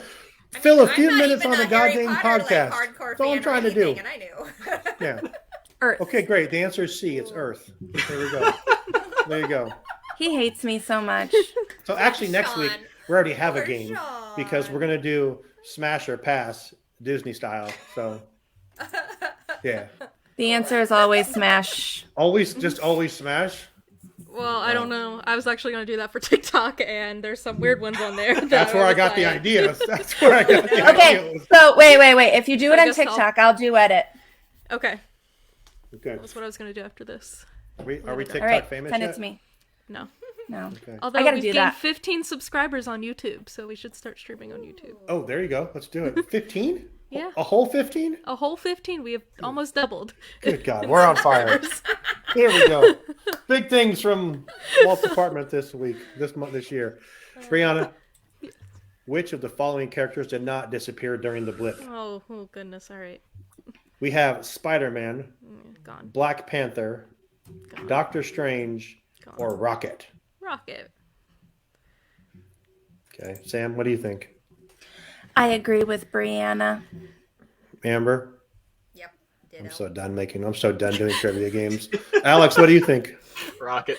fill a few minutes on the goddamn podcast. That's all I'm trying to do. And I knew. Yeah. Earth. Okay, great. The answer is C. It's Earth. There we go. There you go. He hates me so much. So actually, next week we already have a Poor game Sean. because we're gonna do Smash or Pass Disney style. So yeah, The answer is always smash. always smash. Well, I don't know. I was actually going to do that for TikTok, and there's some weird ones on there. That's where I got the idea. That's where I got the idea. Okay, so wait. If you do it I on guess I'll- TikTok, I'll do edit. Okay. Okay. That's what I was going to do after this. Are we TikTok All right, famous send yet? it to me. No. No. Okay. Although I gotta we've do gained that. 15 subscribers on YouTube, so we should start streaming on YouTube. Oh, there you go. Let's do it. 15? Yeah. A whole 15? A whole 15. We have almost doubled. Good God, we're on fire. Here we go. Big things from Walt's department this week, this year. Brianna, which of the following characters did not disappear during the blip? Oh goodness. All right. We have Spider-Man, Gone. Black Panther, Doctor Strange, or Rocket. Rocket. Okay, Sam, what do you think? I agree with Brianna. Amber? Yep. I'm so done doing trivia games. Alex, what do you think? Rocket.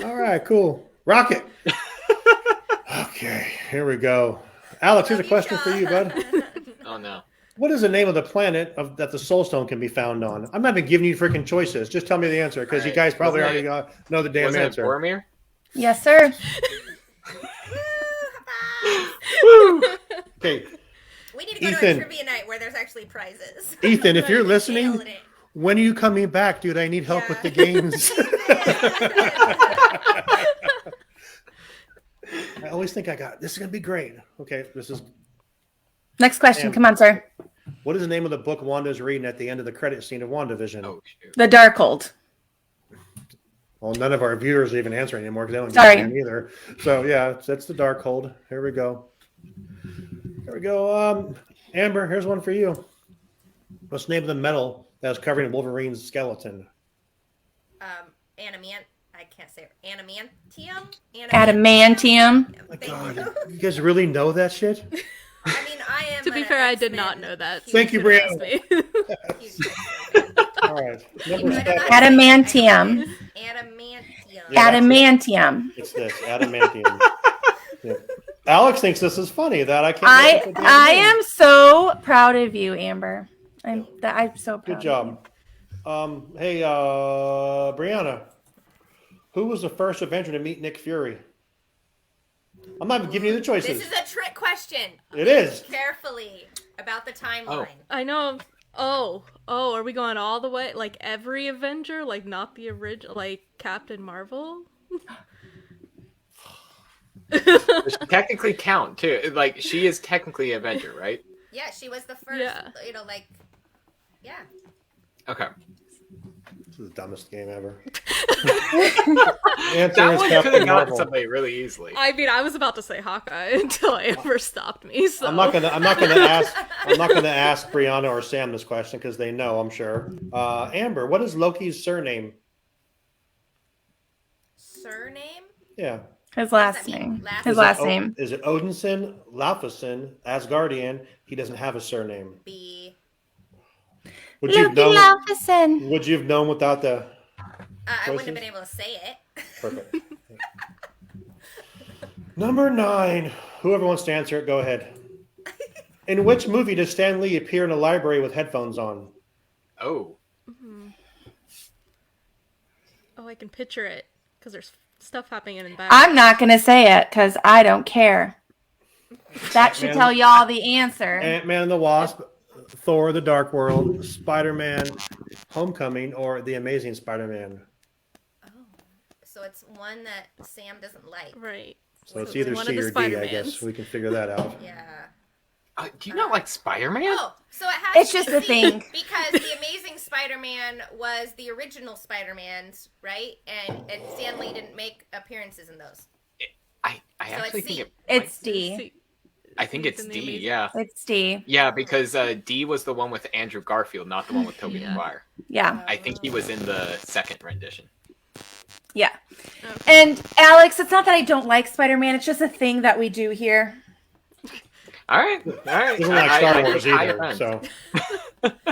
All right, cool. Rocket. Okay, here we go. Alex, here's a question for you, bud. Oh no. What is the name of the planet that the Soul Stone can be found on? I'm not even giving you freaking choices. Just tell me the answer because you guys probably Wasn't already know the damn Wasn't answer. it Boromir? Yes, sir. Okay, We need to go to Ethan. a trivia night where there's actually prizes. Ethan, if you're Nailing listening, it. when are you coming back, dude? I need help with the games. I always think this is going to be great. Okay, Next question. Sam. Come on, sir. What is the name of the book Wanda's reading at the end of the credit scene of WandaVision? Oh shoot. The Darkhold. Well, none of our viewers are even answering anymore because they don't Sorry. get them either. So yeah, that's the Darkhold. Here we go. Amber, here's one for you. What's the name of the metal that was covering Wolverine's skeleton? I can't say it. Adamantium? Adamantium. My God, you guys really know that shit? I mean, I am. To be an fair, I did X-Men not know that. Thank you, should've asked Brianna. me. huge fan. All right. Number Believe it or not, 7. Adamantium. Adamantium. Yeah, that's it. Adamantium. It's this adamantium. Yeah. Alex thinks this is funny that I can't. make up a damn I name. am so proud of you, Amber. I'm so proud. Good of job. Hey, Brianna, who was the first Avenger to meet Nick Fury? I'm not giving you the choices. This is a trick question. It is. Carefully about the timeline. I know. Oh, are we going all the way? Like every Avenger? Like not the original? Like Captain Marvel? Does she technically count too? Like she is technically Avenger, right? Yeah, she was the first. Yeah. Yeah. Okay. This is the dumbest game ever. That one could have gotten Marvel. somebody really easily. I mean, I was about to say Hawkeye until Amber stopped me. So I'm not gonna ask Brianna or Sam this question because they know, I'm sure. Amber, what is Loki's surname? Surname? Yeah. His last that mean? name. Last His name? last name. Is it Odinson, Laufeyson, Asgardian? He doesn't have a surname. B. Would you have Loki known? Laufeyson. Would you have known without the? I wouldn't Choices? have been able to say it. Perfect. Number 9. Whoever wants to answer it, go ahead. In which movie does Stan Lee appear in a library with headphones on? Oh. I can picture it because there's stuff happening in the back. I'm not going to say it because I don't care. That should tell y'all the answer. Ant-Man and the Wasp, Thor: The Dark World, Spider-Man: Homecoming, or The Amazing Spider-Man. So it's one that Sam doesn't like. Right. So it's So either one C of or the D, I guess. Spider-Mans. We can figure that out. Yeah. Do you not like Spider-Man? Oh, so it has It's to just be a C, thing. because the Amazing Spider-Man was the original Spider-Man's, right? And Stan Lee didn't make appearances in those. I So actually it's think C. it. It's D. See, I think it's in the D. Amazing- Yeah. It's D. Yeah, because D was the one with Andrew Garfield, not the one with Tobey Yeah. Maguire. Yeah. I think he was in the second rendition. Yeah. And Alex, it's not that I don't like Spider-Man. It's just a thing that we do here. All right. She doesn't like Star Wars take high either, offense. so.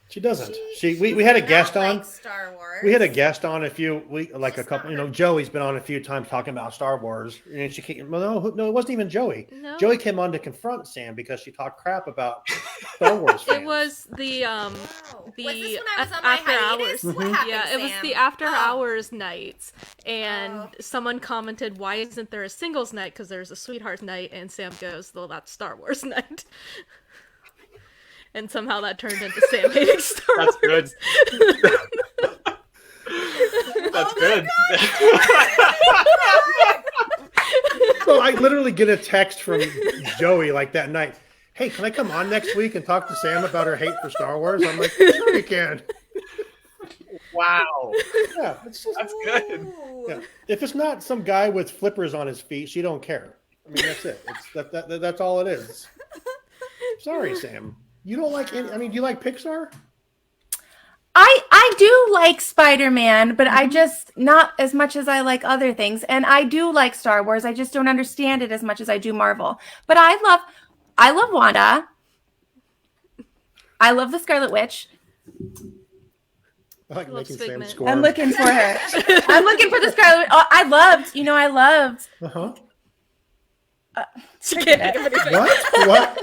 She doesn't. We had a guest on. Like Star Wars. We had a guest on a She's couple. not Joey's been on a few times talking about Star Wars, and she came. Well, no, it wasn't even Joey. No. Joey came on to confront Sam because she talked crap about Star Wars fans. It was the Oh. the Was this when I was on my after hiatus? hours. What happened, Yeah, it was Sam? the after Oh. hours nights, and Oh. someone commented, "Why isn't there a singles night? Because there's a sweethearts night." And Sam goes, "Well, that's Star Wars night." And somehow that turned into Sam hating Star That's Wars. good. That's good. So I literally get a text from Joey like that night. Hey, can I come on next week and talk to Sam about her hate for Star Wars? I'm like, sure you can. Wow. Yeah, it's just, That's good. yeah. If it's not some guy with flippers on his feet, she don't care. I mean, that's it. That's all it is. Sorry, Sam. You don't like any? I mean, do you like Pixar? I do like Spider-Man, but I just not as much as I like other things. And I do like Star Wars. I just don't understand it as much as I do Marvel. But I love Wanda. I love the Scarlet Witch. I like Loves making Sam Figment. squirm. I'm looking for her. I'm looking for the Scarlet Witch. Oh, I loved. Uh-huh. She can't think of anything. What?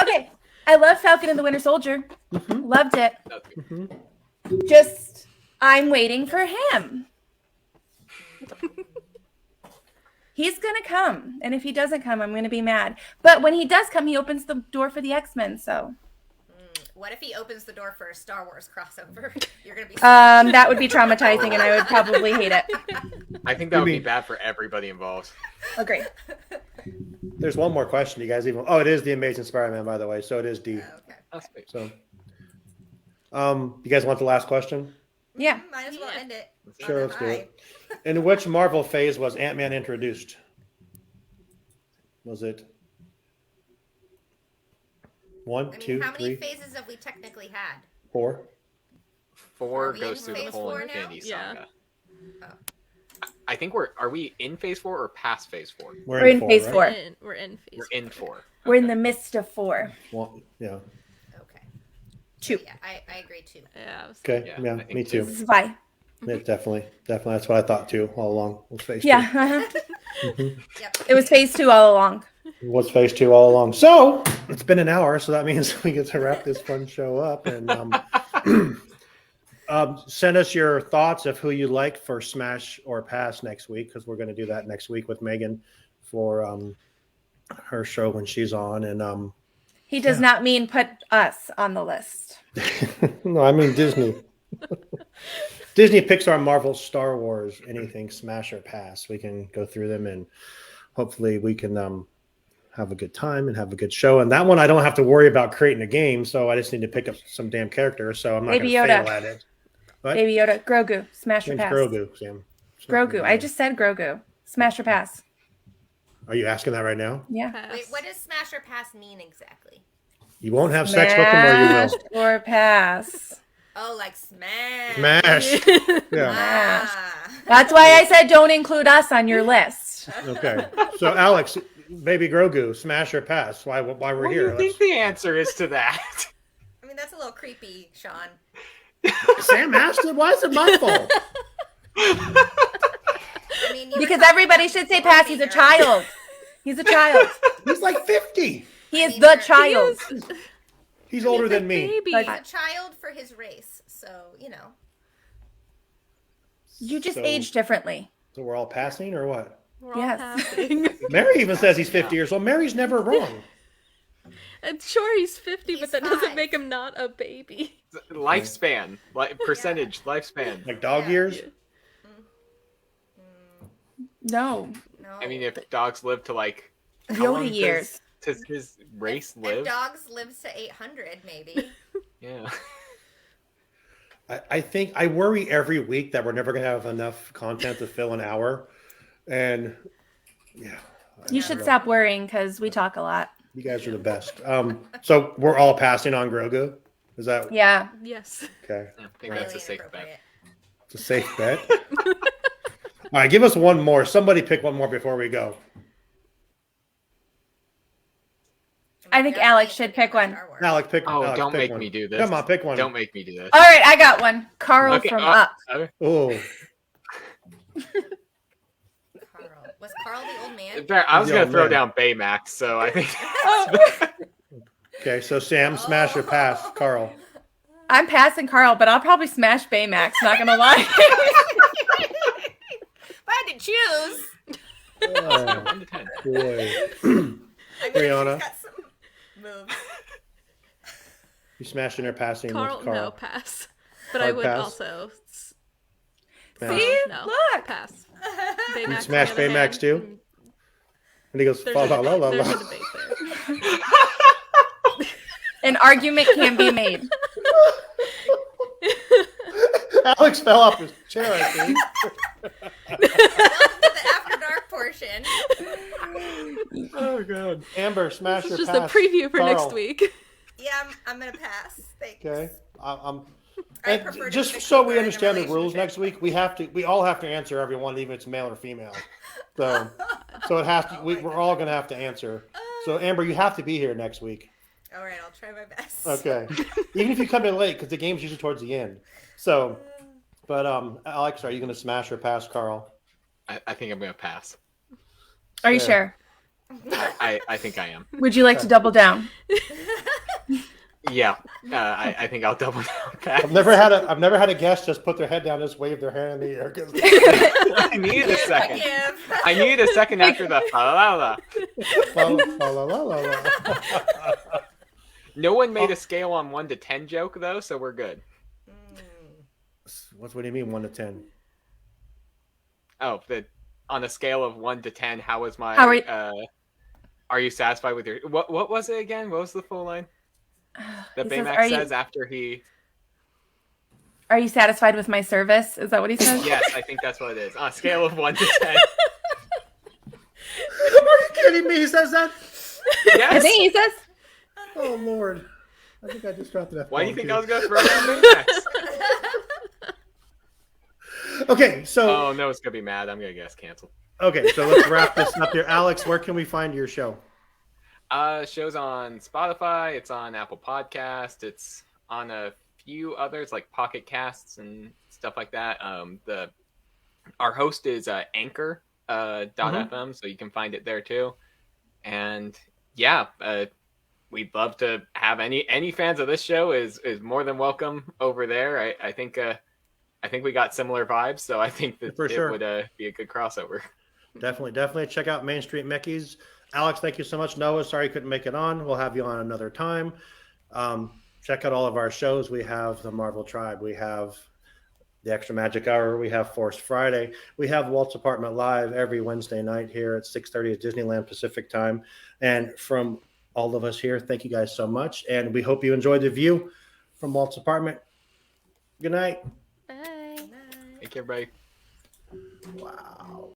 Okay. I love Falcon and the Winter Soldier. Loved it. That's good. Just, I'm waiting for him. He's going to come. And if he doesn't come, I'm going to be mad. But when he does come, he opens the door for the X-Men. So What if he opens the door for a Star Wars crossover? You're gonna be. that would be traumatizing and I would probably hate it. I think that would be bad for everybody involved. Agree. There's one more question. You guys even? Oh, it is the Amazing Spider-Man, by the way. So it is D. Okay. That's good. So, you guys want the last question? Yeah. Might as well end it. Sure, on a let's do high. it. In which Marvel phase was Ant-Man introduced? Was it 1, I mean, 2, how many 3, phases have we technically had? 4? 4 Are we goes in through the phase whole 4 now? Infinity Yeah. Saga. Oh. I think are we in phase 4 or past phase 4? We're in phase right? 4. We're in phase. We're in 4. We're in the midst of 4. Well, yeah. Okay. 2. Yeah, I agree too. Yeah. Okay. Yeah, Yeah, I think me too. This is why. Yeah, definitely. That's what I thought too all along. Was phase two. Yeah. uh-huh. Yep. It was phase 2 all along. Was phase 2 all along. So it's been an hour, so that means we get to wrap this fun show up. And send us your thoughts of who you like for Smash or Pass next week, because we're going to do that next week with Megan for her show when she's on. And He does not mean put us on the list. no, I mean Disney. Disney, Pixar, Marvel, Star Wars, anything Smash or Pass. We can go through them, and hopefully we can have a good time and have a good show. And that one, I don't have to worry about creating a game, so I just need to pick up some damn characters. So I'm not going Baby to fail Yoda. at it. What? Baby Yoda. Grogu. Smash or Name's pass. Grogu, Sam. Grogu. I just said Grogu. Smash or pass. Are you asking that right now? Yeah. Pass. Wait, what does smash or pass mean exactly? You won't have sex with them, or you will. Smash or pass. Oh, like smash. Smash. Yeah. Ah. That's why I said don't include us on your list. Okay. So, Alex, Baby Grogu, Smash or Pass? Why we're What do here? you think the answer is to that? I mean, that's a little creepy, Sean. Sam asked it. Why is it my fault? I mean, you were Because talking everybody about should say before pass. He's a being child. He's a child. He's like 50. He is mean, the you're- child. He's older than me. Baby. He's a child for his race, so you know. You just So- age differently. So we're all passing, or what? We're all Yes. passing. Mary even says he's 50 years old. Mary's never wrong. And sure, he's 50, He's but that doesn't 5. make him not a baby. Lifespan, percentage, lifespan. Like dog years? No. No. I mean, if dogs live to like how long Yoda years. does his race if live? dogs live to 800, maybe. Yeah. I think I worry every week that we're never going to have enough content to fill an hour. And yeah, You should stop worrying because we talk a lot. you guys are the best. So we're all passing on Grogu. Is that Yeah. Yes. okay? I think Really that's a safe bet. inappropriate. It's a safe bet. All right, give us one more. Somebody pick one more before we go. I think Definitely Alex should pick Star one. Wars. Alex, pick. Oh, Alex, don't pick make one. me do this. Come on, pick one. Don't make me do this. All right, I got one. Carl Okay, from Up. Oh, Carl. Was Carl the old man? Fair, I was Yo, gonna throw man. down Baymax, so I think okay. So Sam, smash or pass, Carl. I'm passing Carl, but I'll probably smash Baymax. Not gonna lie. If I had to choose, Oh, 1 to 10. boy, I mean, Brianna. she's got some moves. you smashing or passing Carl, with Carl? no, pass. But I Hard would pass? also. Pass. See? No, Look. pass. You Baymax, smash on the other Baymax hand, too? And he goes, There's, la a, la la la there's a la. debate there. An argument can be made. Alex fell off his chair, I think. The after dark portion. Oh god. Amber, smash This or is just pass? a preview for next Carl. week. Yeah, I'm gonna pass. Thanks. Okay. I'm I and prefer to just stick so with we her in a understand the rules relationship. next week, we all have to answer everyone, even if it's male or female. So it has to. We're all going to have to answer. So Amber, you have to be here next week. All right, I'll try my best. Okay. Even if you come in late, because the game's usually towards the end. So, but Alex, are you going to smash or pass Carl? I think I'm gonna pass. Are you Fair. sure? I think I am. Would you like to double down? Yeah. I think I'll double down. Pass. I've never had a guest just put their head down, and just wave their hand in the air. 'Cause- I needed a second. Give. I needed a second after the la la la. la, la, la, la, la, la. No one made a scale on 1 to 10 joke though, so we're good. What do you mean 1 to 10? Oh, on a scale of 1 to 10, how was my? How are Are you satisfied with your? What was it again? What was the full line? That He says, Baymax "Are you- says after he. Are you satisfied with my service? Is that what he says? Yes, I think that's what it is. On a scale of 1 to 10. Are you kidding me? He says that? I Yes. think he says. Oh Lord! I think I just dropped an F-bomb. Why do you think too. I was going to throw down Baymax? Okay, so Oh no, it's gonna be mad. I'm gonna guess cancel. okay, so let's wrap this up here. Alex, where can we find your show? Show's on Spotify. It's on Apple Podcast. It's on a few others like Pocket Casts and stuff like that. Our host is Anchor .fm, so you can find it there too. And yeah, we'd love to have any fans of this show is more than welcome over there. I think we got similar vibes, so I think that For sure. would be a good crossover. Definitely check out Main Street Mickeys. Alex, thank you so much. Noah, sorry you couldn't make it on. We'll have you on another time. Check out all of our shows. We have the Marvel Tribe. We have the Extra Magic Hour. We have Force Friday. We have Walt's Apartment Live every Wednesday night here at 6:30 at Disneyland Pacific Time. And from all of us here, thank you guys so much. And we hope you enjoyed the view from Walt's Apartment. Good night. Bye. Take care, everybody. Wow.